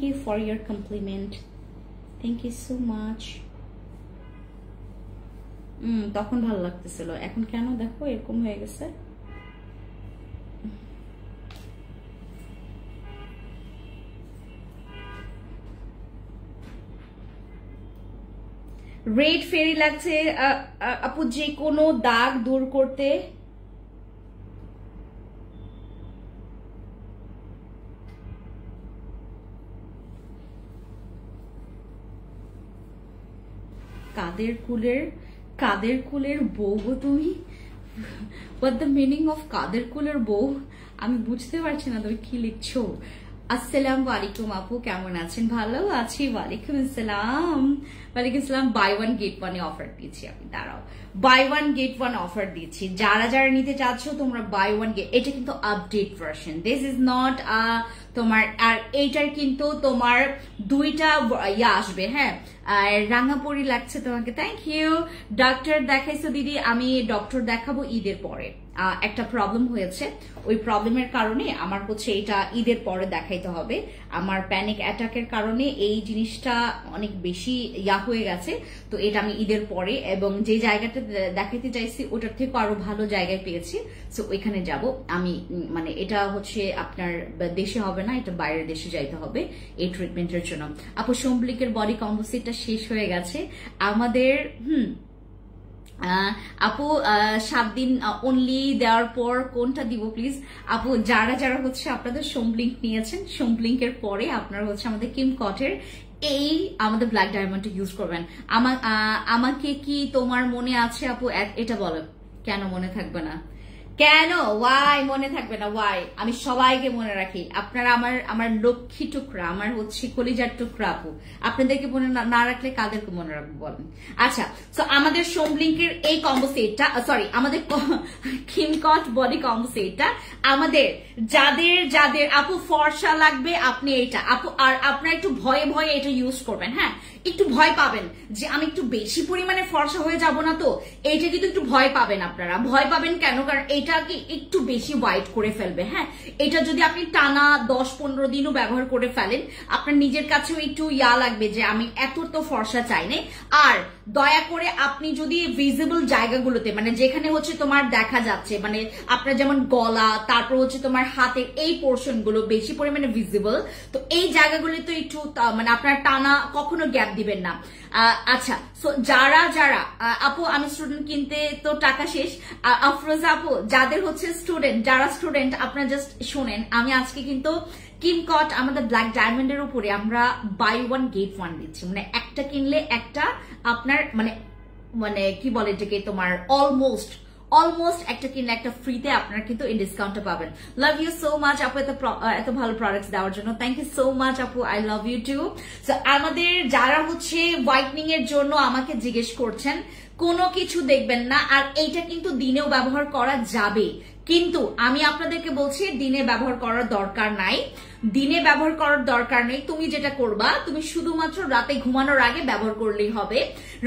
you for your compliment, thank you so much. তখন ভালো লাগতেছিল, এখন কেন দেখো এরকম হয়ে গেছে। রেড ফেরি লাগছে আপু যে কোনো দাগ দূর করতে। কাদের কুলের বউ গো তুমি, হোয়াট দ্য মিনিং অফ কাদের কুলের বউ, আমি বুঝতে পারছি না তুমি কি লিখছো। আসসালামু আলাইকুম আপু কেমন আছেন? ভালো আছি, ওয়ালাইকুম আসসালাম। বাই 1 গেট 1 অফার দিচ্ছি আমি, দাঁড়াও বাই 1 গেট 1 অফার দিচ্ছি, যারা যারা নিতে চাচ্ছ তোমরা বাই 1 গেট। এটা কিন্তু update version, this is not তোমার, আর এইটার কিন্তু তোমার 2টা আসবে। হ্যাঁ আর রাঙাপরি লাগছে তোমাকে, থ্যাংক ইউ। ডক্টর দেখাইছো দিদি, আমি ডক্টর দেখাবো ঈদের পরে। একটা প্রবলেম হয়েছে, ওই প্রবলেমের কারণে আমার হচ্ছে এটা ঈদের পরে দেখাইতে হবে। আমার প্যানিক অ্যাটাকের কারণে এই জিনিসটা অনেক বেশি হয়ে গেছে, তো এটা আমি ঈদের পরে, এবং যে জায়গাটা দেখাইতে চাইছি ওটার থেকে আরো ভালো জায়গায় পেয়েছি, সো ওইখানে যাব আমি। মানে এটা হচ্ছে আপনার দেশে হবে না, এটা বাইরের দেশে যাইতে হবে এই ট্রিটমেন্টের জন্য। আপু সম্বলিকের বডি কম্পোজিটটা শেষ হয়ে গেছে আমাদের। আপু 7 দিন অনলি দেওয়ার পর কোনটা দিব প্লিজ? আপু যারা যারা হচ্ছে আপনাদের সোমব্লিঙ্ক নিয়েছেন, সোমব্লিঙ্কের পরে আপনারা হচ্ছে আমাদের কিম কটের এই আমাদের ব্ল্যাক ডায়মন্ড ইউজ করবেন। আমাকে কি তোমার মনে আছে আপু? এটা বলো, কেন মনে থাকবে না? কেন ওয়াই মনে থাকবে না? ওয়াই? আমি সবাইকে মনে রাখি। আপনারা আমার লক্ষ্মী টুকরা, আমার হচ্ছে কলিজার টুকরা আপু। আপনাদেরকে মনে না রাখলে কাদেরকে মনে রাখবো বলেন? আচ্ছা, তো আমাদের সোমব্লিঙ্কের এই কম্বো সেটটা, সরি আমাদের কিমকট বডি কম্বো সেটটা আমাদের যাদের যাদের আপু ফর্সা লাগবে, আপনি এটা আপু, আর আপনারা একটু ভয়ে ভয়ে এটা ইউজ করবেন। হ্যাঁ, একটু ভয় পাবেন যে আমি একটু বেশি পরিমাণে ফর্সা হয়ে যাব না তো, এইটা কিন্তু একটু ভয় পাবেন। আপনারা ভয় পাবেন কেন? কারণ এটা কি একটু বেশি হোয়াইট করে ফেলবে। হ্যাঁ, এটা যদি আপনি টানা 10-15 দিনও ব্যবহার করে ফেলেন, আপনার নিজের কাছেও একটু লাগবে যে আমি এত তো ফর্সা চাই না। আর দয়া করে আপনি যদি ভিজিবল জায়গাগুলোতে, মানে যেখানে হচ্ছে তোমার দেখা যাচ্ছে, মানে আপনার যেমন গলা, তারপর হচ্ছে তোমার হাতের এই পোর্শন গুলো বেশি পরিমাণে ভিজিবল, তো এই জায়গাগুলোতে একটু মানে আপনার টানা কখনো গ্যাপ দিবেন না। আচ্ছা, সো যারা যারা আপু আমি স্টুডেন্ট কিনতে তো টাকা শেষ, আফরোজা আপু যাদের হচ্ছে স্টুডেন্ট, যারা স্টুডেন্ট আপনারা জাস্ট শোনেন, আমি আজকে কিন্তু কিমকট আমাদের ব্ল্যাক ডায়মন্ডের উপরে আমরা বাই 1 গেট 1 দিচ্ছি। মানে একটা কিনলে একটা আপনার মানে কি বলে এটাকে, তোমার অলমোস্ট একটা কিনলে একটা ফ্রিতে আপনারা কিন্তু এই ডিসকাউন্টটা পাবেন। লাভ ইউ সো মাচ আপু এত ভালো প্রোডাক্টস দেওয়ার জন্য। থ্যাংক ইউ সো মাচ আপু, I love you too. So আমাদের যারা হচ্ছে হোয়াইটনিং এর জন্য আমাকে জিজ্ঞেস করছেন, কোনো কিছু দেখবেন না। আর এইটা কিন্তু দিনেও ব্যবহার করা যাবে, কিন্তু আমি আপনাদেরকে বলছি দিনে ব্যবহার করার দরকার নাই। দিনে ব্যবহার করার দরকার নেই। তুমি যেটা করবা, তুমি শুধুমাত্র রাতে ঘুমানোর আগে ব্যবহার করলেই হবে।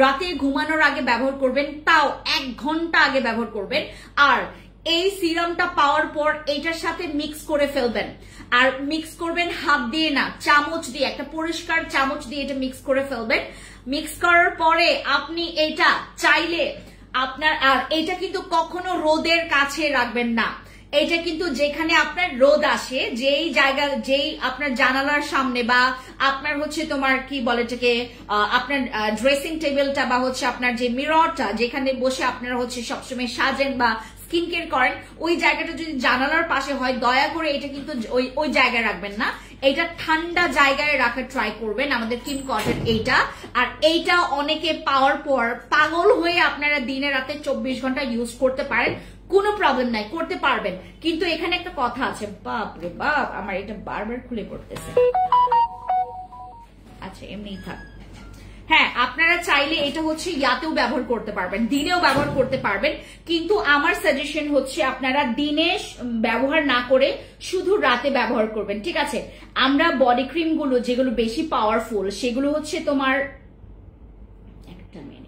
রাতে ঘুমানোর আগে ব্যবহার করবেন, তাও 1 ঘন্টা আগে ব্যবহার করবেন। আর এই সিরামটা পাওয়ার পর এটার সাথে মিক্স করে ফেলবেন। আর মিক্স করবেন হাত দিয়ে না, চামচ দিয়ে, একটা পরিষ্কার চামচ দিয়ে এটা মিক্স করে ফেলবেন। মিক্স করার পরে আপনি এটা চাইলে আপনার, আর এটা কিন্তু কখনো রোদের কাছে রাখবেন না। এটা কিন্তু যেখানে আপনার রোদ আসে, যেই জায়গা, যেই আপনার জানালার সামনে, বা আপনার হচ্ছে তোমার কি বলে এটাকে, আপনার ড্রেসিং টেবিলটা, বা হচ্ছে আপনার যে মিররটা, যেখানে বসে আপনারা হচ্ছে সবসময় সাজেন বা স্কিন কেয়ার করেন, ওই জায়গাটা যদি জানালার পাশে হয়, দয়া করে এটা কিন্তু ওই জায়গায় রাখবেন না। এটা ঠান্ডা জায়গায় রাখার ট্রাই করবেন, আমাদের কিমকটের এইটা। আর এইটা অনেকে পাওয়ার পর পাগল হয়ে আপনারা দিনে রাতে 24 ঘন্টা ইউজ করতে পারেন, কোনো প্রবলেম নাই, করতে পারবেন। কিন্তু এখানে একটা কথা আছে, বাপ রে বাপ, আমার এটা বারবার খুলে পড়তেছে। আচ্ছা এমনিই থাক। হ্যাঁ, আপনারা চাইলে এটা হচ্ছে ইয়াতেও ব্যবহার করতে পারবেন, দিনেও ব্যবহার করতে পারবেন। কিন্তু আমার সাজেশন হচ্ছে আপনারা দিনে ব্যবহার না করে শুধু রাতে ব্যবহার করবেন, ঠিক আছে? আমরা বডি ক্রিম গুলো যেগুলো বেশি পাওয়ারফুল, সেগুলো হচ্ছে তোমার, একটা মিনিট,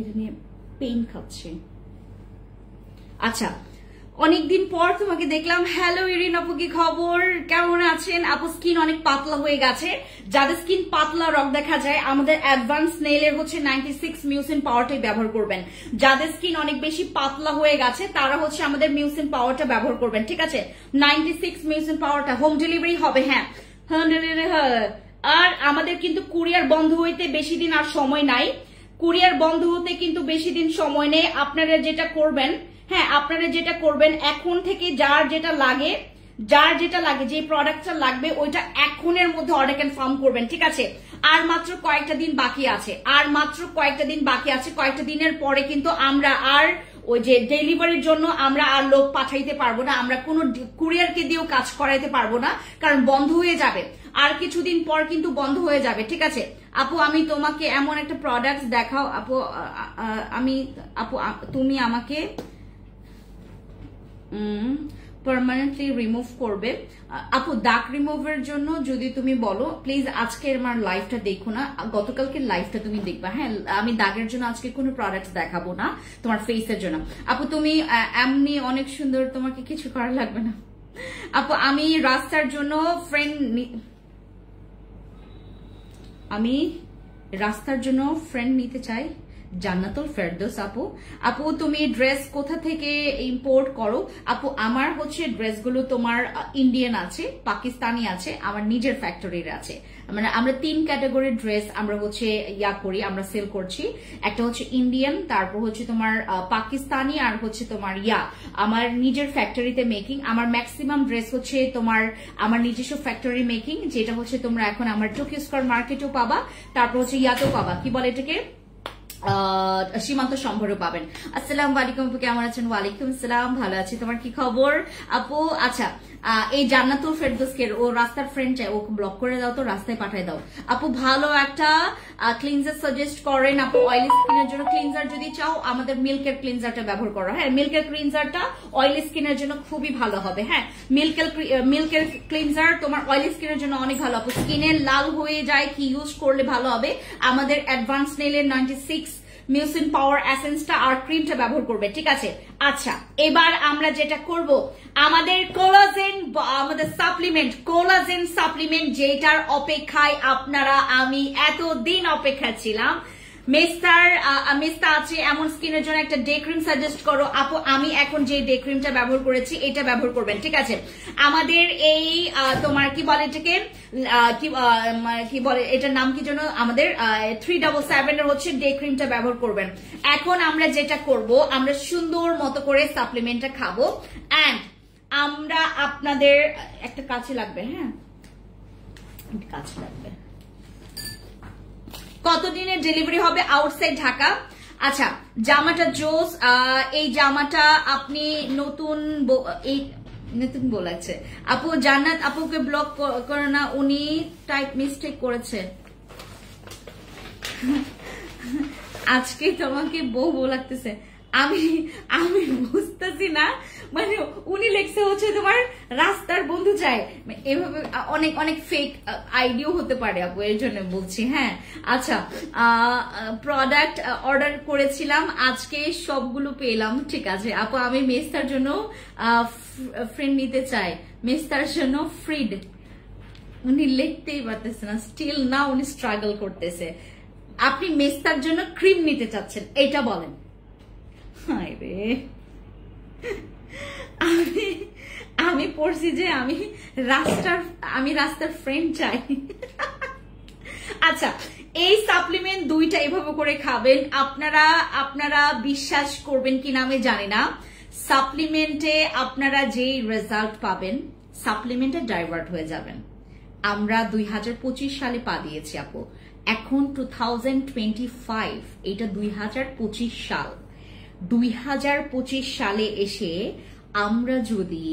এটা নিয়ে পেইন খাচ্ছে। আচ্ছা, অনেকদিন পর তোমাকে দেখলাম। হ্যালো ইরিন আপু, কি খবর, কেমন আছেন আপু? স্কিন অনেক পাতলা হয়ে গেছে। যাদের স্কিন পাতলা রক দেখা যায়, আমাদের অ্যাডভান্স নেইলের হচ্ছে 96 মিউসিন পাওয়ারটাই ব্যবহার করবেন। যাদের স্কিন অনেক বেশি পাতলা হয়ে গেছে, তারা হচ্ছে আমাদের মিউসিন পাওয়ারটা ব্যবহার করবেন, ঠিক আছে? 96 মিউসিন পাওয়ারটা হোম ডেলিভারি হবে। হ্যাঁ, হোম ডেলিভারি হয়। আর আমাদের কিন্তু কুরিয়ার বন্ধ হইতে বেশি দিন আর সময় নাই। কুরিয়ার বন্ধ হতে কিন্তু বেশি দিন সময় নেই। আপনারা যেটা করবেন, হ্যাঁ আপনারা যেটা করবেন, এখন থেকে যার যেটা লাগে, যে প্রোডাক্টটা লাগবে, ওইটা এখনের মধ্যে অর্ডার কনফার্ম করবেন, ঠিক আছে? আর মাত্র কয়েকটা দিন বাকি আছে। কয়েকটা দিনের পরে কিন্তু আমরা আর ওই যে ডেলিভারির জন্য আমরা আর লোক পাঠাইতে পারবো না, আমরা কোনো কুরিয়ারকে দিয়েও কাজ করাইতে পারবো না, কারণ বন্ধ হয়ে যাবে। আর কিছুদিন পর কিন্তু বন্ধ হয়ে যাবে, ঠিক আছে? আপু আমি তোমাকে এমন একটা প্রোডাক্ট দেখাও আপু, তুমি আমাকে পার্মানেন্টলি রিমুভ করবে। আপু দাগ রিমুভের জন্য যদি তুমি বলো, প্লিজ আজকের আমার লাইভটা দেখো না, গতকালকে লাইভটা তুমি দেখবা। হ্যাঁ, আমি দাগের জন্য আজকে কোনো প্রোডাক্ট দেখাবো না, তোমার ফেসের জন্য। আপু তুমি এমনি অনেক সুন্দর, তোমাকে কিছু করা লাগবে না। আপু আমি রাস্তার জন্য রাস্তার জন্য ফ্রেন্ড নিতে চাই জান্নাতুল ফেরদৌস আপু। আপু তুমি ড্রেস কোথা থেকে ইম্পোর্ট করো? আপু আমার হচ্ছে ড্রেসগুলো তোমার ইন্ডিয়ান আছে, পাকিস্তানি আছে, আমার নিজের ফ্যাক্টরির আছে। মানে আমরা 3 ক্যাটাগরির ড্রেস আমরা হচ্ছে করি, আমরা সেল করছি। একটা হচ্ছে ইন্ডিয়ান, তারপর হচ্ছে তোমার পাকিস্তানি, আর হচ্ছে তোমার আমার নিজের ফ্যাক্টরিতে মেকিং। আমার ম্যাক্সিমাম ড্রেস হচ্ছে তোমার আমার নিজস্ব ফ্যাক্টরি মেকিং, যেটা হচ্ছে তোমরা এখন আমার টোকিও স্কয়ার মার্কেটেও পাবা, তারপর হচ্ছে ইয়াতেও পাবা, কি বলে এটাকে, সীমান্ত সম্ভরও পাবেন। আসসালামু আলাইকুম আপু, কেমন আছেন? ওয়ালাইকুম আসসালাম, ভালো আছি, তোমার কি খবর আপু? আচ্ছা, এই জান্নাতুল ফেরদৌসকে ও রাস্তার ফ্রেন্ড চাই, ওকে ব্লক করে দাও তো, রাস্তায় পাঠায় দাও আপু। ভালো একটা ক্লিনজার সাজেস্ট করেন আপু, অয়েলি স্কিনের জন্য ক্লিনজার যদি চাও আমাদের মিল্কের ক্লিনজারটা ব্যবহার করো। হ্যাঁ, মিল্কের ক্লিনজারটা অয়েলি স্কিনের জন্য খুবই ভালো হবে। হ্যাঁ, মিল্কের ক্লিনজার তোমার অয়েলি স্কিনের জন্য অনেক ভালো আপু। স্কিনে লাল হয়ে যায় কি ইউজ করলে ভালো হবে? আমাদের অ্যাডভান্স নেলের 96 মিউসিন পাওয়ার এসেন্সটা আর ক্রিমটা ব্যবহার করবে, ঠিক আছে? আচ্ছা, এবার আমরা যেটা করব, আমাদের কোলাজেন, আমাদের সাপ্লিমেন্ট, কোলাজেন সাপ্লিমেন্ট, যেটার অপেক্ষায় আপনারা আমি এতদিন অপেক্ষা ছিলাম। মেস্তা আছে এমন স্কিনের জন্য একটা ডে ক্রিম সাজেস্ট করো আপু। আমি এখন যে ডে ক্রিমটা ব্যবহার করেছি এটা ব্যবহার করবেন, ঠিক আছে? আমাদের এই তোমার কি বলে এটাকে, কি বলে এটার নাম কি যেন, আমাদের 377 এর হচ্ছে ডে ক্রিমটা ব্যবহার করবেন। এখন আমরা যেটা করব, আমরা সুন্দর মতো করে সাপ্লিমেন্টটা খাবো, এন্ড আমরা আপনাদের একটা কাছে লাগবে, হ্যাঁ কাছে লাগবে। কতদিনের ডেলিভারি হবে আউটসাইড ঢাকা? আচ্ছা, জামাটা জোস, এই জামাটা আপনি নতুন বলেছে আপু। জান্নাত আপুকে ব্লক করে না, উনি টাইপ মিস্টেক করেছে। আজকে তোমাকে বউ লাগতেছে, আমি বুঝতেছি না, মানে উনি লেখছে হচ্ছে তোমার রাস্তার বন্ধু চাই, এভাবে অনেক অনেক ফেক আইডিও হতে পারে আপু, এর জন্য বলছি। হ্যাঁ, আচ্ছা, প্রোডাক্ট অর্ডার করেছিলাম, আজকে সবগুলো পেলাম, ঠিক আছে আপু। আমি মেস্তার জন্য ফ্রেন্ড নিতে চাই, মেস্তার জন্য ফ্রিড, উনি লিখতেই পারতেছে না, স্টিল না উনি স্ট্রাগল করতেছে। আপনি মেস্তার জন্য ক্রিম নিতে চাচ্ছেন, এটা বলেন। আমি পড়ছি যে আমি রাস্তার ফ্রেন্ড চাই। আচ্ছা, এই সাপ্লিমেন্ট দুইটা এভাবে করে খাবেন আপনারা বিশ্বাস করবেন কিনা আমি জানি না। সাপ্লিমেন্টে আপনারা যে রেজাল্ট পাবেন, সাপ্লিমেন্টে ডাইভার্ট হয়ে যাবেন। আমরা 2025 সালে পা দিয়েছি আপু, এখন 2025, এটা 2025 সাল। 2025 সালে এসে আমরা যদি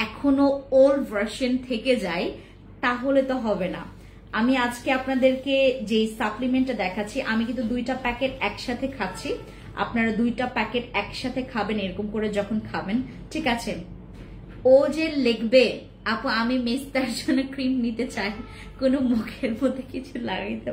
এখনো ওল্ড ভার্সন থেকে যাই তাহলে তো হবে না। আমি আজকে আপনাদেরকে যে সাপ্লিমেন্টটা দেখাচ্ছি, আমি কিন্তু 2টা প্যাকেট একসাথে খাচ্ছি, আপনারা 2টা প্যাকেট একসাথে খাবেন, এরকম করে যখন খাবেন, ঠিক আছে? ও যে লিখবে আপু আমি মেস্তার জন্য ক্রিম নিতে চাই, কোনো মুখের মধ্যে কিছু লাগাইতে,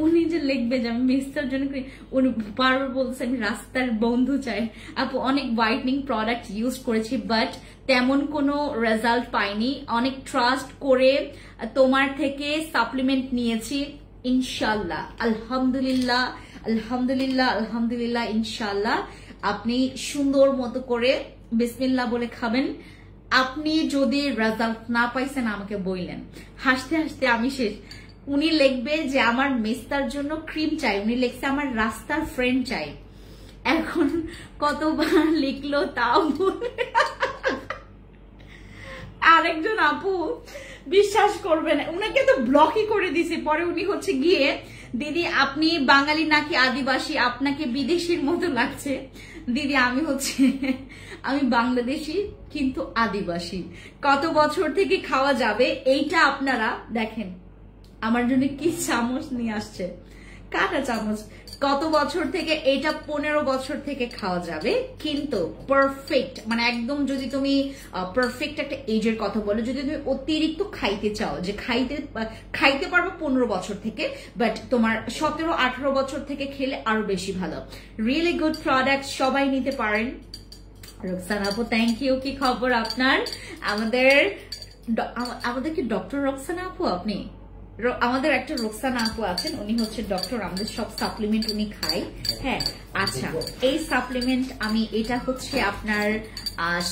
উনি যে লিখবে যে আমি মেস্তার জন্য ক্রিম, উনি বারবার বলছে আমি রাস্তার বন্ধু চাই। আপু অনেক হোয়াইটনিং প্রোডাক্ট ইউজ করেছি, বাট তেমন কোনো রেজাল্ট পাইনি। অনেক ট্রাস্ট করে তোমার থেকে সাপ্লিমেন্ট নিয়েছি, ইনশাল্লাহ, আলহামদুলিল্লাহ আলহামদুলিল্লাহ আলহামদুলিল্লাহ, ইনশাল্লাহ আপনি সুন্দর মতো করে বিসমিল্লাহ বলে খাবেন। আপনি যদি রেজাল্ট না পাইছেন আমাকে বললেন, হাসতে হাসতে আমি শেষ। উনি লিখবে যে আমার মেস্তার জন্য ক্রিম চাই, উনি লিখছে আমার রাস্তার ফ্রেন্ড চাই। এখন কতবার লিখলো তাও আরেকজন আপু বিশ্বাস করবেন, উনাকে তো ব্লকই করে দিছে। পরে উনি হচ্ছে গিয়ে, দিদি আপনি বাঙালি নাকি আদিবাসী, আপনাকে বিদেশির মতো লাগছে। দিদি আমি বাংলাদেশি কিন্তু আদিবাসী। কত বছর থেকে খাওয়া যাবে এইটা আপনারা দেখেন। আমার জন্য কি চামচ নিয়ে আসছে, কাটা চামচ। কত বছর থেকে, এটা 15 বছর থেকে খাওয়া যাবে, কিন্তু পারফেক্ট, মানে একদম যদি তুমি পারফেক্ট একটা এজের কথা বলো, যদি তুমি অতিরিক্ত খাইতে চাও, যে খাইতে পারবো 15 বছর থেকে, বাট তোমার 17-18 বছর থেকে খেলে আরো বেশি ভালো। রিয়েলি গুড প্রোডাক্ট, সবাই নিতে পারেন। রোকসানা আপু থ্যাংক ইউ, কি খবর আপনার? আমাদের কি ডক্টর রোকসানা আপু আপনি? আমাদের একটা রোকসানা আপু আছেন, উনি হচ্ছে ডক্টর, আমাদের সব সাপ্লিমেন্ট উনি খায়। হ্যাঁ আচ্ছা, এই সাপ্লিমেন্ট আমি, এটা হচ্ছে আপনার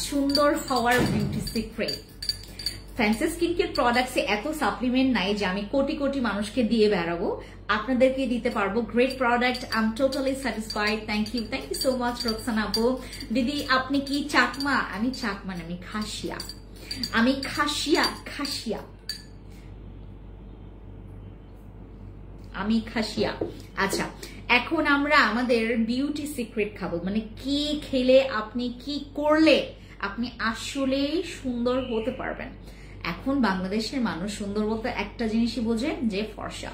সুন্দর হওয়ার beauty secret. Fancy skin care প্রোডাক্টসে এত সাপ্লিমেন্ট নাই যে আমি কোটি কোটি মানুষকে দিয়ে বেড়াবো, আপনাদেরকে দিতে পারবো great product. I am totally satisfied. Thank you so much Roksana আপু। দিদি আপনি কি চাকমা? আমি চাকমা না, আমি খাসিয়া, আমি খাসিয়া, খাসিয়া, আমি খাসিয়া। আচ্ছা, এখন আমরা আমাদের বিউটি সিক্রেট খাবো, মানে কি খেলে আপনি, কি করলে আপনি আসলে সুন্দর হতে পারবেন। এখন বাংলাদেশের মানুষ সুন্দর বলতে একটা জিনিসই বোঝে, যে ফর্সা।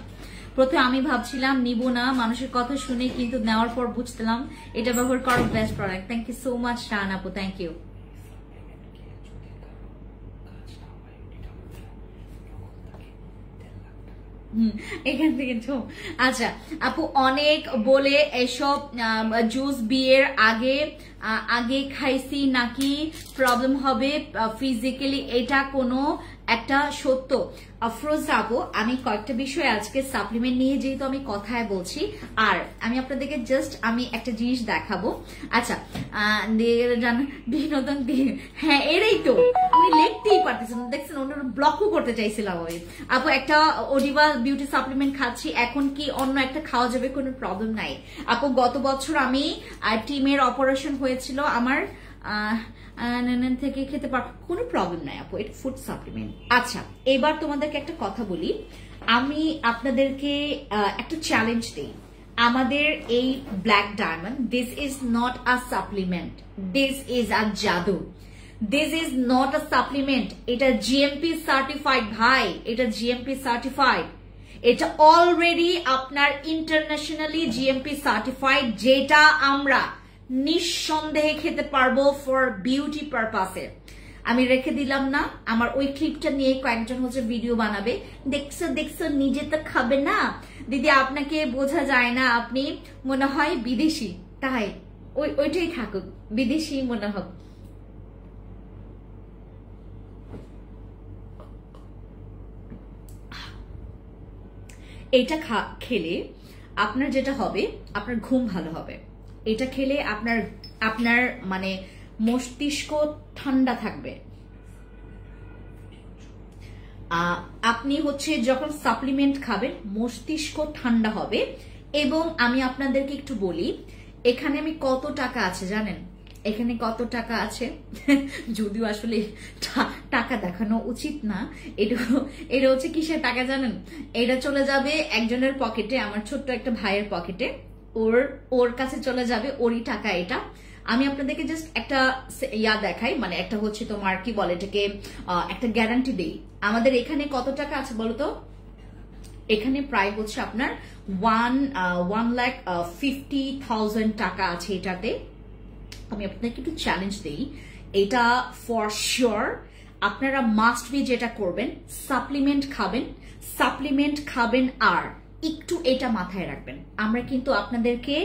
প্রথমে আমি ভাবছিলাম নিব না, মানুষের কথা শুনে, কিন্তু নেওয়ার পর বুঝলাম এটা ব্যবহার করার best product. Thank you so much Shan আপু, থ্যাংক ইউ। এখান থেকে তো আচ্ছা আপু, অনেক বলে এসব জুস বিয়ের আগে আগে খাইছি নাকি প্রবলেম হবে ফিজিক্যালি, এটা কোনো একটা সত্য? আফরোজ আপু, আমি কয়েকটা বিষয় আজকে সাপ্লিমেন্ট নিয়ে যেহেতু আমি কথায় বলছি, আর আমি আপনাদেরকে জাস্ট আমি একটা জিনিস দেখাবো। আচ্ছা বিনোদন দিয়ে, হ্যাঁ এরাই তো, আমি লিখতেই পারতেছি না, দেখছেন অন্য ব্লকও করতে চাইছিলাম আমি। আপু একটা ওডিবা বিউটি সাপ্লিমেন্ট খাচ্ছি, এখন কি অন্য একটা খাওয়া যাবে? কোনো প্রবলেম নাই আপু। গত বছর আমি টিমের অপারেশন হয়েছিল আমার, থেকে খেতে পার, কোনো প্রবলেম নাই আপু, এটা ফুড সাপ্লিমেন্ট। আচ্ছা এবার তোমাদেরকে একটা কথা বলি, আমি আপনাদেরকে একটা চ্যালেঞ্জ দিই। আমাদের এই black diamond, this is not a supplement, this is a জাদু। This is not a supplement, এটা জিএমপি সার্টিফাইড ভাই, এটা জিএমপি সার্টিফাইড, এটা অলরেডি আপনার ইন্টারন্যাশনালি জিএমপি সার্টিফাইড, যেটা আমরা নিঃসন্দেহে খেতে পারবো ফর বিউটি পারপাসে। আমি রেখে দিলাম না, আমার ওই ক্লিপটা নিয়ে কয়েকজন হচ্ছে ভিডিও বানাবে, দেখছো দেখছো নিজে তো খাবে না দিদি, আপনাকে বোঝা যায় না, আপনি মনে হয় বিদেশি, তাই ওইটাই থাকুক, বিদেশি মনে হবে। এটা খেলে আপনার যেটা হবে, আপনার ঘুম ভালো হবে। এটা খেলে আপনার আপনার মানে মস্তিষ্ক ঠান্ডা থাকবে। আপনি হচ্ছে যখন সাপ্লিমেন্ট খাবেন মস্তিষ্ক ঠান্ডা হবে। এবং আমি আপনাদেরকে একটু বলি, এখানে আমি কত টাকা আছে জানেন? এখানে কত টাকা আছে, যদিও আসলে টাকা দেখানো উচিত না, এটা হচ্ছে কিসের টাকা জানেন? এটা চলে যাবে একজনের পকেটে, আমার ছোট্ট একটা ভাইয়ের পকেটে, ওর কাছে চলে যাবে, ওরই টাকা এটা। আমি আপনাদেরকে জাস্ট একটা দেখাই, মানে একটা হচ্ছে তোমার কি বলে এটাকে, একটা গ্যারান্টি দেই। আমাদের এখানে কত টাকা আছে বলতো? এখানে প্রায় হচ্ছে আপনার 1,50,000 টাকা আছে এটাতে। আমি আপনাদেরকে একটু চ্যালেঞ্জ দিই, এটা ফর শিওর আপনারা মাস্ট বি যেটা করবেন, সাপ্লিমেন্ট খাবেন আর একটু এটা মাথায় রাখবেন, আমরা কিন্তু আপনাদেরকে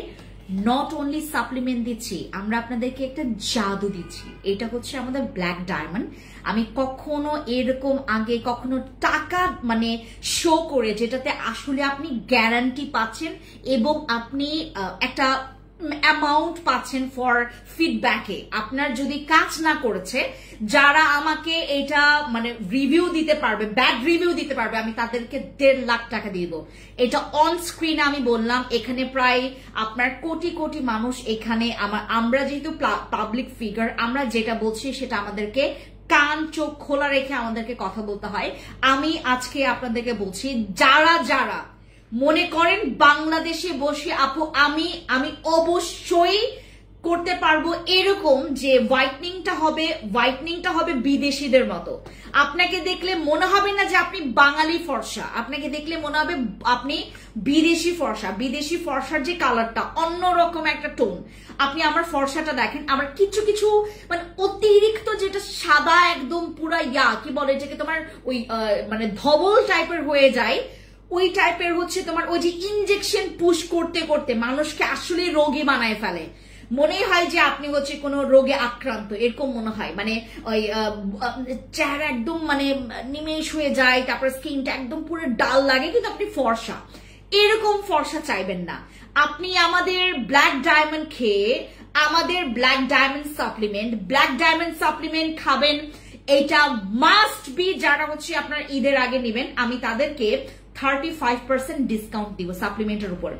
নট অনলি সাপ্লিমেন্ট দিচ্ছি, আমরা আপনাদেরকে একটা জাদু দিচ্ছি। এটা হচ্ছে আমাদের ব্ল্যাক ডায়মন্ড। আমি কখনো এরকম আগে কখনো টাকা মানে শো করে, যেটাতে আসলে আপনি গ্যারান্টি পাচ্ছেন এবং আপনি একটা অ্যামাউন্ট পাচ্ছেন ফর ফিডব্যাকে। আপনার যদি কাজ না করেছে, যারা আমাকে এটা মানে রিভিউ দিতে পারবে, ব্যাড রিভিউ দিতে পারবে, আমি তাদেরকে 1.5 লাখ টাকা দিয়ে দেবো। এটা অন স্ক্রিনে আমি বললাম, এখানে প্রায় আপনার কোটি কোটি মানুষ এখানে, আমরা যেহেতু পাবলিক ফিগার, আমরা যেটা বলছি সেটা আমাদেরকে কান চোখ খোলা রেখে আমাদেরকে কথা বলতে হয়। আমি আজকে আপনাদেরকে বলছি, যারা যারা মনে করেন বাংলাদেশে বসে আপু আমি অবশ্যই করতে পারবো এরকম, যে হোয়াইটনিংটা হবে বিদেশিদের মতো, আপনাকে দেখলে মনে হবে না যে আপনি বাঙালি ফর্সা, আপনাকে দেখলে মনে হবে আপনি বিদেশি ফর্সা। বিদেশি ফর্সার যে কালারটা অন্যরকম একটা টোন, আপনি আমার ফর্সাটা দেখেন, আমার কিছু কিছু মানে অতিরিক্ত যেটা সাদা একদম পুরা কি বলে এটাকে তোমার ওই মানে ধবল টাইপের হয়ে যায়, ওই টাইপের হচ্ছে তোমার ওই যে ইনজেকশন পুশ করতে করতে মানুষকে আসলে রোগী বানায় ফেলে। মনেই হয় যে আপনি হচ্ছে কোনো রোগে আক্রান্ত, এরকম মনে হয়। মানে ওই চেহারা একদম মানে নিমেষ হয়ে যায়, তারপর স্কিনটা একদম পুরো ডাল লাগে, কিন্তু আপনি ফর্সা। এরকম ফর্সা চাইবেন না আপনি। আমাদের ব্ল্যাক ডায়মন্ড খেয়ে, আমাদের ব্ল্যাক ডায়মন্ড সাপ্লিমেন্ট খাবেন। এটা মাস্ট বি। যারা হচ্ছে আপনার ঈদের আগে নেবেন, আমি তাদেরকে 35% ডিসকাউন্ট দিব সাপ্লিমেন্টের উপর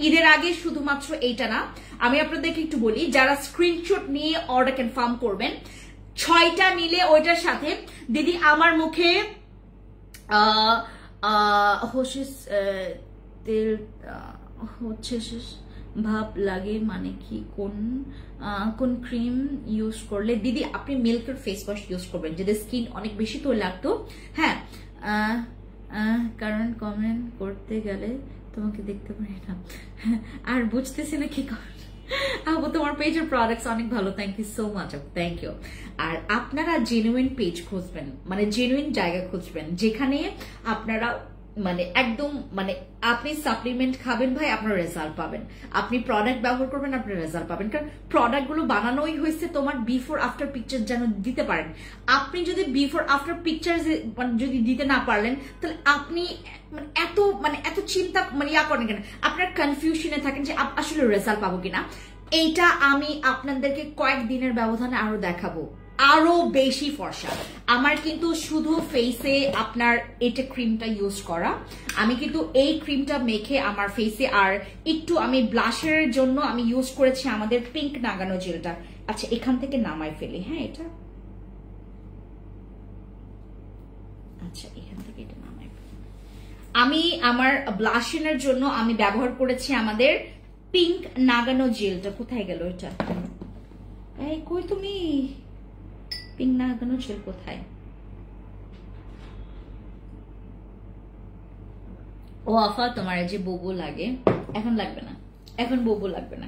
ঈদের আগে। শুধুমাত্র এইটা না, আমি আপনাদেরকে একটু বলি, যারা স্ক্রিনশট নিয়ে অর্ডার কনফার্ম করবেন, 6টা নিলে ওইটার সাথে দিদি আমার মুখে তেল হচ্ছে ভাব লাগে, মানে কি কোন ক্রিম ইউজ করলে? দিদি আপনি মিল্কের ফেস ওয়াশ ইউজ করবেন যদি স্কিন অনেক বেশি তো লাগতো। হ্যাঁ, কারণ কমেন্ট করতে গেলে তোমাকে দেখতে পারি না, আর বুঝতেছি না কি কর। আপু তোমার পেজের প্রোডাক্টস অনেক ভালো, থ্যাংক ইউ সো মাচ আপু, থ্যাংক ইউ। আর আপনারা জেনুইন পেজ খুঁজবেন, মানে জেনুইন জায়গা খুঁজবেন যেখানে আপনারা মানে একদম মানে আপনি সাপ্লিমেন্ট খাবেন ভাই, আপনার রেজাল্ট পাবেন। আপনি প্রোডাক্ট ব্যবহার করবেন, আপনার রেজাল্ট পাবেন। কারণ প্রোডাক্ট গুলো বানানোই হয়েছে তোমার বিফোর আফটার পিকচার যেন দিতে পারেন। আপনি যদি বিফোর আফটার পিকচার যদি দিতে না পারলেন, তাহলে আপনি মানে এত চিন্তা মানে ইয়া করেন কেন, আপনার কনফিউশনে থাকেন যে আসলে রেজাল্ট পাবো কিনা। এইটা আমি আপনাদেরকে কয়েকদিনের ব্যবধানে আরো দেখাবো, আরো বেশি ফর্সা। আমার কিন্তু শুধু ফেসে আপনার এটা ক্রিমটা ইউজ করা, আমি কিন্তু এই ক্রিমটা মেখে আমার ফেসে, আর একটু আমি ব্লাশের জন্য আমি ইউজ করেছি আমাদের পিঙ্ক নাগানো জেলটা। আচ্ছা, এখান থেকে নামাই ফেলি। হ্যাঁ, এটা আচ্ছা, এখান থেকে এটা নামাই ফেলি। আমি আমার ব্লাশিংয়ের জন্য আমি ব্যবহার করেছি আমাদের পিঙ্ক নাগানো জেলটা। কোথায় গেল এটা? এই কই তুমি? পিঙ্ক নাগানো জেল কোথায়? ও আফা, তোমার যে বোবো লাগে, এখন লাগবে না, এখন বোবো লাগবে না।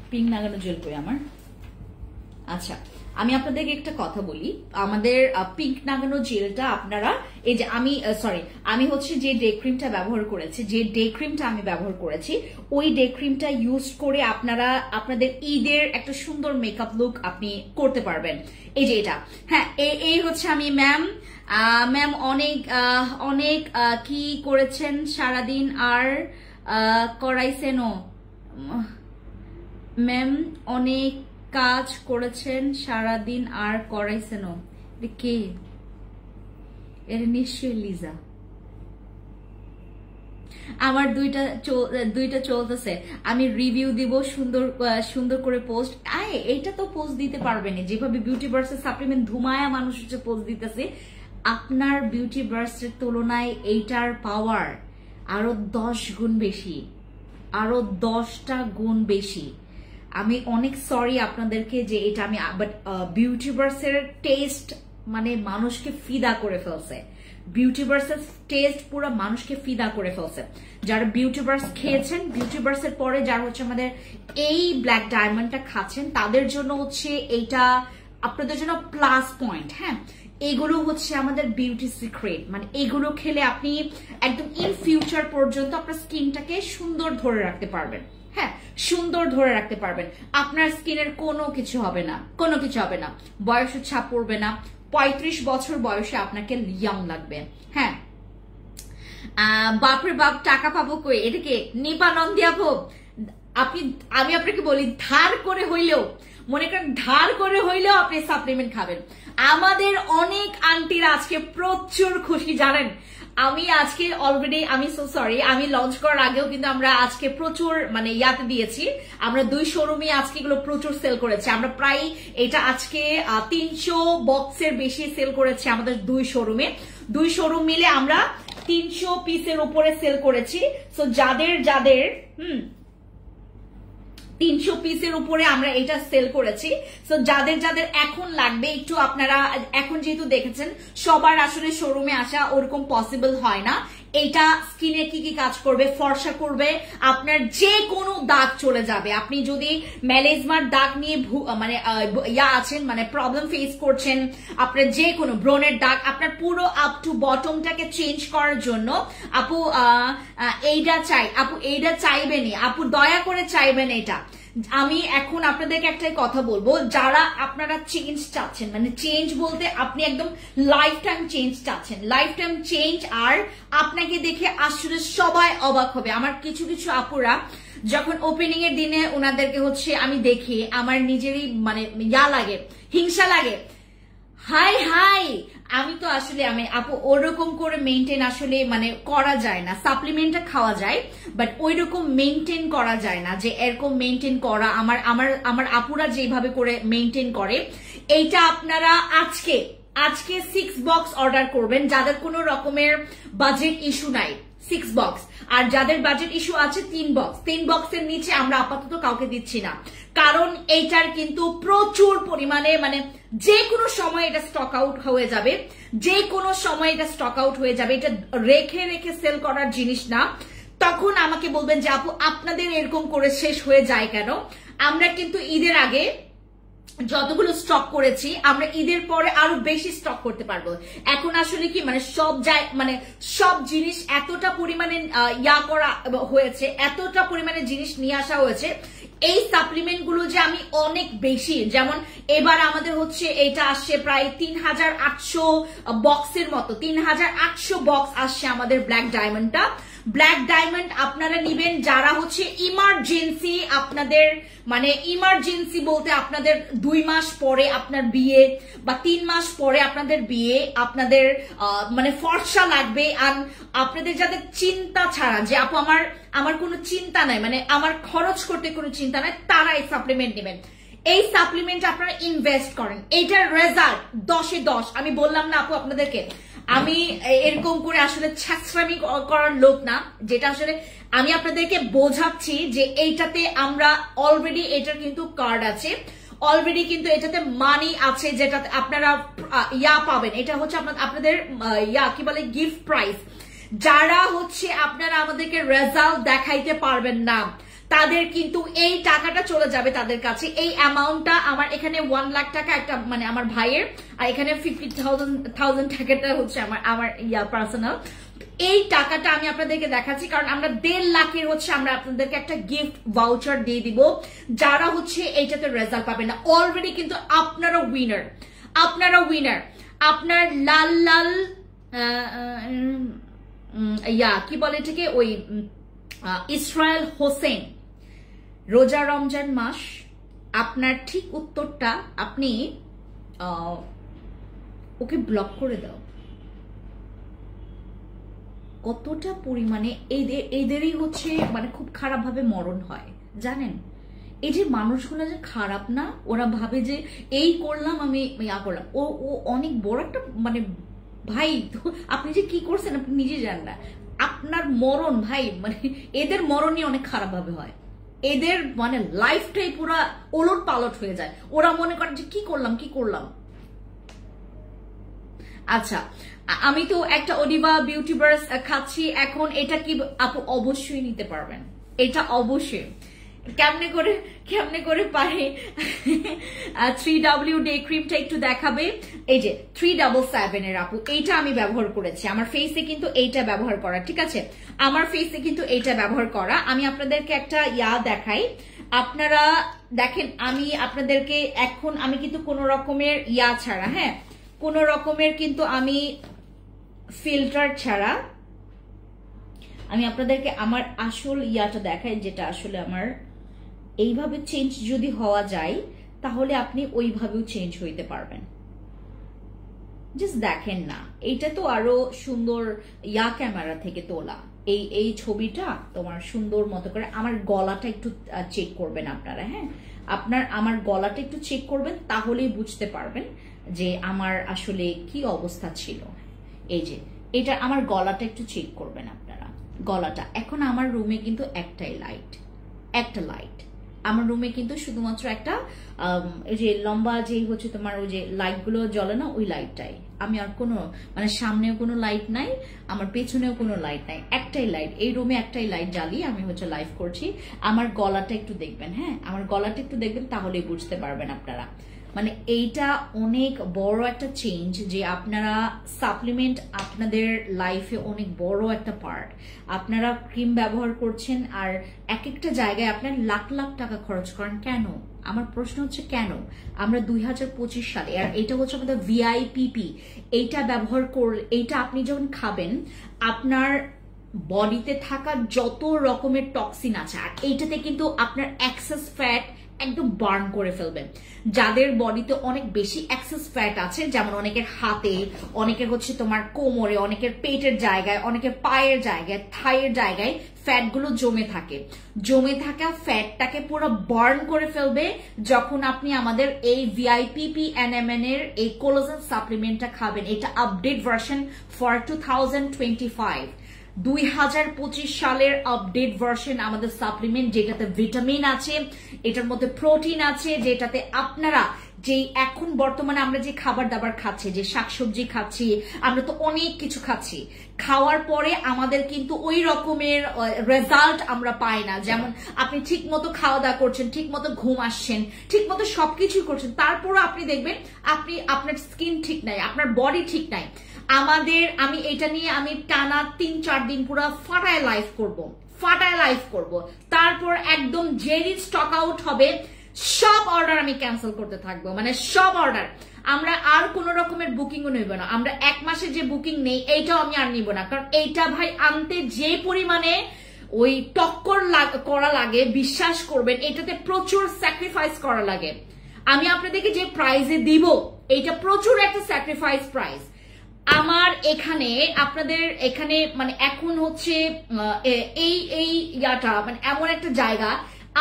পিঙ্ক নাগানো জেল কই আমার? আচ্ছা, আমি আপনাদেরকে একটা কথা বলি, আমাদের পিঙ্ক নাগানো জেলটা আপনারা এই যে আমি হচ্ছে যে ডে ক্রিমটা ব্যবহার করেছি, আমি ব্যবহার করেছি, ওই ডে ক্রিমটা ইউজ করে আপনারা আপনাদের ঈদের একটা সুন্দর মেকআপ লুক আপনি করতে পারবেন। এই যে এটা, হ্যাঁ, এই হচ্ছে আমি ম্যাম অনেক কি করেছেন সারাদিন, আর করাইছেনও ম্যাম, অনেক কাজ করেছেন সারাদিন আর করাইছেন। কে? এর নিশ্চয় লিজা। আমার দুইটা চলতেছে, আমি রিভিউ দিব সুন্দর করে পোস্ট। এইটা তো পোস্ট দিতে পারবেন, যেভাবে বিউটি বার্সের সাপ্লিমেন্ট ধুমায়া মানুষ হচ্ছে পোস্ট দিতেছে, আপনার বিউটি বার্সের তুলনায় এইটার পাওয়ার আরো 10 গুণ বেশি, আরো 10টা গুণ বেশি। আমি অনেক সরি আপনাদেরকে যে এটা আমি, বাট বিউটি বার্সের টেস্ট মানে মানুষকে ফিদা করে ফেলছে। বিউটি বার্সের টেস্ট পুরো মানুষকে ফিদা করে ফেলছে। যারা বিউটি বার্স খেয়েছেন, বিউটি বার্সের পরে যারা হচ্ছে আমাদের এই ব্ল্যাক ডায়মন্ডটা খাচ্ছেন, তাদের জন্য হচ্ছে এইটা আপনাদের জন্য প্লাস পয়েন্ট। হ্যাঁ, এগুলো হচ্ছে আমাদের বিউটি সিক্রেট, মানে এগুলো খেলে আপনি একদম ইন ফিউচার পর্যন্ত আপনার স্কিনটাকে সুন্দর ধরে রাখতে পারবেন। হ্যাঁ, সুন্দর ধরে রাখতে পারবেন। আপনার স্কিনের কোনো কিছু হবে না, বয়সের ছাপ পড়বে না। 35 বছর বয়সে আপনাকে ইয়াং লাগবে। হ্যাঁ, বাপরে বাপ, টাকা পাবো কই? এদিকে নিপানন্দিয়া ভোগ আমি আপনাকে বলি, ধার করে হইলেও, মনে করেন ধার করে হইলেও আপনি সাপ্লিমেন্ট খাবেন। আমাদের অনেক আন্টিরা আজকে প্রচুর খুশি, জানেন। আমি আজকে অলরেডি, আমি সো সরি, আমি লঞ্চ করার আগেও কিন্তু আমরা আজকে প্রচুর মানে ইয়াতে দিয়েছি, আমরা 2 শোরুমে আজকে এগুলো প্রচুর সেল করেছি। আমরা প্রায় এটা আজকে 300 বক্সের বেশি সেল করেছি আমাদের 2 শোরুমে। 2 শোরুম মিলে আমরা 300 পিসের উপরে সেল করেছি। সো যাদের 300 পিসের উপরে আমরা এটা সেল করেছি। সো যাদের এখন লাগবে, একটু আপনারা এখন যেহেতু দেখেছেন সবার আসলে শোরুমে আসা ওরকম পসিবল হয় না। এটা স্কিনে কি কাজ করবে? ফর্সা করবে, আপনার যে কোনো দাগ চলে যাবে। আপনি যদি ম্যালেজমার দাগ নিয়ে মানে আছেন, মানে প্রবলেম ফেস করছেন, আপনার যে কোনো ব্রনের দাগ, আপনার পুরো আপ টু বটমটাকে চেঞ্জ করার জন্য আপু এইটা চাইবেনই, আপু দয়া করে চাইবেন এটা আমি এখন আপনাদেরকে একটাই কথা বলবো, যারা আপনারা চেঞ্জ চাচ্ছেন, মানে চেঞ্জ বলতে আপনি একদম লাইফ টাইম চেঞ্জ চাচ্ছেন, লাইফ টাইম চেঞ্জ, আর আপনাকে দেখে আসলে সবাই অবাক হবে। আমার কিছু কিছু আপুরা যখন ওপেনিং এর দিনে ওনাদেরকে হচ্ছে আমি দেখি, আমার নিজেরই মানে লাগে, হিংসা লাগে। হাই হাই, আমি তো আসলে আমি আপু ওরকম করে মেনটেন আসলে মানে করা যায় না। সাপ্লিমেন্টটা খাওয়া যায়, বাট ওই রকম মেনটেন করা যায় না যে এরকম মেনটেন করা। আমার আমার আমার আপুরা যেভাবে করে মেনটেন করে, এইটা আপনারা আজকে 6 বক্স অর্ডার করবেন যাদের কোনো রকমের বাজেট ইস্যু নাই, 6 বক্স। আর যাদের বাজেট ইস্যু আছে 3 বক্স। 3 বক্সের নিচে আমরা আপাতত কাউকে দিচ্ছি না, কারণ এইটার কিন্তু প্রচুর পরিমাণে মানে যে কোনো সময় এটা স্টক আউট হয়ে যাবে, যে কোনো সময় এটা স্টক আউট হয়ে যাবে। এটা রেখে রেখে সেল করার জিনিস না। তখন আমাকে বলবেন যে আপু আপনাদের এরকম করে শেষ হয়ে যায় কেন? আমরা কিন্তু ঈদের আগে যতগুলো স্টক করেছি, আমরা ঈদের পরে আরো বেশি স্টক করতে পারবো। এখন আসলে কি মানে সব জিনিস এতটা পরিমাণে করা হয়েছে, এতটা পরিমাণে জিনিস নিয়ে আসা হয়েছে, এই সাপ্লিমেন্ট গুলো যে আমি অনেক বেশি, যেমন এবার আমাদের হচ্ছে এটা আসছে প্রায় 3800 বক্সের মতো, 3800 বক্স আসছে আমাদের ব্ল্যাক ডায়মন্ডটা। ব্ল্যাক ডায়মন্ড আপনারা নিবেন যারা হচ্ছে ইমার্জেন্সি, আপনাদের মানে ইমার্জেন্সি বলতে আপনাদের 2 মাস পরে আপনার বিয়ে বা 3 মাস পরে আপনাদের বিয়ে, আপনাদের মানে ফর্সা লাগবে, আর আপনাদের যাদের চিন্তা ছাড়া যে আপু আমার কোনো চিন্তা নাই, মানে আমার খরচ করতে কোনো চিন্তা নাই, তারা এই সাপ্লিমেন্ট নেবেন। এই সাপ্লিমেন্ট আপনারা ইনভেস্ট করেন, এইটার রেজাল্ট 10-এ 10। আমি বললাম না আপু আপনাদেরকে, আমি এরকম করে আসলে ছ্যাঁচড়ামি করার লোক না, যেটা আসলে আমি আপনাদেরকে বোঝাচ্ছি যে এইটাতে আমরা অলরেডি, এটার কিন্তু কার্ড আছে অলরেডি, কিন্তু এটাতে মানি আছে, যেটাতে আপনারা পাবেন। এটা হচ্ছে আপনাদের কি বলে গিফট প্রাইস। যারা হচ্ছে আপনারা আমাদেরকে রেজাল্ট দেখাইতে পারবেন না, তাদের কিন্তু এই টাকাটা চলে যাবে তাদের কাছে। এই অ্যামাউন্টটা আমার এখানে 1 লাখ টাকা একটা মানে আমার ভাইয়ের, আর এখানে 50,000 টাকাটা হচ্ছে আমার পার্সোনাল। এই টাকাটা আমি আপনাদেরকে দেখাচ্ছি কারণ আমরা 1.5 লাখের হচ্ছে আমরা আপনাদেরকে একটা গিফট ভাউচার দিয়ে দিব, যারা হচ্ছে এইটাতে রেজাল্ট পাবেন না। অলরেডি কিন্তু আপনারা উইনার, আপনার লাল লাল কি বলে এটাকে, ওই ইসরায়েল হোসেন, রোজা রমজান মাস, আপনার ঠিক উত্তরটা আপনি ওকে ব্লক করে দাও। কতটা পরিমাণে এদেরই হচ্ছে মানে খুব খারাপ ভাবে মরণ হয় জানেন। এই যে মানুষগুলো যে খারাপ না, ওরা ভাবে যে এই করলাম আমি করলাম, ও অনেক বড় একটা মানে ভাই, আপনি যে কি করছেন আপনি নিজে জানেন না। আপনার মরণ ভাই, মানে এদের মরণই অনেক খারাপ ভাবে হয়, এদের মানে লাইফটাই পুরা ওলট পালট হয়ে যায়। ওরা মনে করে যে কি করলাম। আচ্ছা, আমি তো একটা অডিবা বিউটি ব্রাশ খাচ্ছি এখন, এটা কি আপু অবশ্যই নিতে পারবেন, এটা অবশ্যই। কেমনে করে পারে 3W ডে ক্রিমটা একটু দেখাবে। এই যে 377 এর আপু, এইটা আমি ব্যবহার করেছি আমার ফেসে, কিন্তু এইটা ব্যবহার করা, ঠিক আছে, আমার ফেসে কিন্তু এইটা ব্যবহার করা। আমি আপনাদেরকে একটা দেখাই, আপনারা দেখেন। আমি আপনাদেরকে এখন আমি কিন্তু কোনো রকমের ছাড়া, হ্যাঁ, কোনো রকমের কিন্তু আমি ফিল্টার ছাড়া আমি আপনাদেরকে আমার আসল দেখাই, যেটা আসলে আমার এইভাবে চেঞ্জ যদি হওয়া যায় তাহলে আপনি ওইভাবেও চেঞ্জ হইতে পারবেন। জাস্ট দেখেন না, এইটা তো আরো সুন্দর ক্যামেরা থেকে তোলা এই ছবিটা তোমার সুন্দর মতো করে। আমার গলাটা একটু চেক করবেন আপনারা, হ্যাঁ, আমার গলাটা একটু চেক করবেন, তাহলেই বুঝতে পারবেন যে আমার আসলে কি অবস্থা ছিল। এই যে এটা আমার গলাটা একটু চেক করবেন আপনারা, গলাটা। এখন আমার রুমে কিন্তু একটা লাইট আমার রুমে কিন্তু শুধুমাত্র একটা যে লম্বা যে হচ্ছে তোমার ওই যে লাইট গুলো জ্বলে না, ওই লাইটটাই। আমি আর কোনো মানে সামনেও কোনো লাইট নাই, আমার পেছনেও কোনো লাইট নাই, একটাই লাইট, এই রুমে একটাই লাইট জ্বালিয়ে আমি হচ্ছে লাইভ করছি। আমার গলাটা একটু দেখবেন, হ্যাঁ, আমার গলাটা একটু দেখবেন, তাহলেই বুঝতে পারবেন আপনারা। মানে এইটা অনেক বড় একটা চেঞ্জ যে আপনারা সাপ্লিমেন্ট আপনাদের লাইফে অনেক বড় একটা পার্ট। আপনারা ক্রিম ব্যবহার করছেন আর এক একটা জায়গায় আপনার লাখ লাখ টাকা খরচ করেন কেন? আমার প্রশ্ন হচ্ছে কেন? আমরা 2025 সালে, আর এটা হচ্ছে আমাদের ভিআইপিপি, এইটা ব্যবহার করলে, এইটা আপনি যখন খাবেন আপনার বডিতে থাকা যত রকমের টক্সিন আছে, আর এইটাতে কিন্তু আপনার এক্সেস ফ্যাট একদম বার্ন করে ফেলবে। যাদের বডিতে অনেক বেশি এক্সেস ফ্যাট আছে, যেমন অনেকের হাতে, অনেকের হচ্ছে তোমার কোমরে, অনেকের পেটের জায়গায়, অনেকের পায়ের জায়গায়, থাইয়ের জায়গায় ফ্যাটগুলো জমে থাকা ফ্যাটটাকে পুরো বার্ন করে ফেলবে যখন আপনি আমাদের এই ভিআইপিপি NMN এর এই কোলাজেন সাপ্লিমেন্টটা খাবেন। এটা আপডেট ভার্সন ফর 2025, 2025 সালের আপডেট ভার্সন আমাদের সাপ্লিমেন্ট, যেটাতে ভিটামিন আছে, এটার মধ্যে প্রোটিন আছে, যেটাতে আপনারা যে এখন বর্তমানে আমরা যে খাবার দাবার খাচ্ছি, যে শাকসবজি খাচ্ছি, আমরা তো অনেক কিছু খাচ্ছি, খাওয়ার পরে আমাদের কিন্তু ওই রকমের রেজাল্ট আমরা পাই না। যেমন আপনি ঠিক মতো খাওয়া দাওয়া করছেন, ঠিক মতো ঘুম আসছেন, ঠিক মতো সবকিছু করছেন, তারপরও আপনি দেখবেন আপনার স্কিন ঠিক নাই, আপনার বডি ঠিক নাই। আমি এটা নিয়ে আমি টানা 3-4 দিন পুরো ফাটায় লাইফ করব, তারপর একদম যেই স্টক আউট হবে সব অর্ডার আমি ক্যান্সেল করতে থাকবো, মানে সব অর্ডার। আমরা আর কোন রকমের বুকিংও নেব না, আমরা 1 মাসের যে বুকিং নেই এইটাও আমি আর নিব না, কারণ এইটা ভাই আনতে যে পরিমাণে ওই টক্কর করা লাগে, বিশ্বাস করবেন এটাতে প্রচুর স্যাক্রিফাইস করা লাগে। আমি আপনাদেরকে যে প্রাইজে দিব এইটা প্রচুর একটা স্যাক্রিফাইস প্রাইস। আমার এখানে আপনাদের এখানে মানে এখন হচ্ছে এই ইয়াটা মানে এমন একটা জায়গা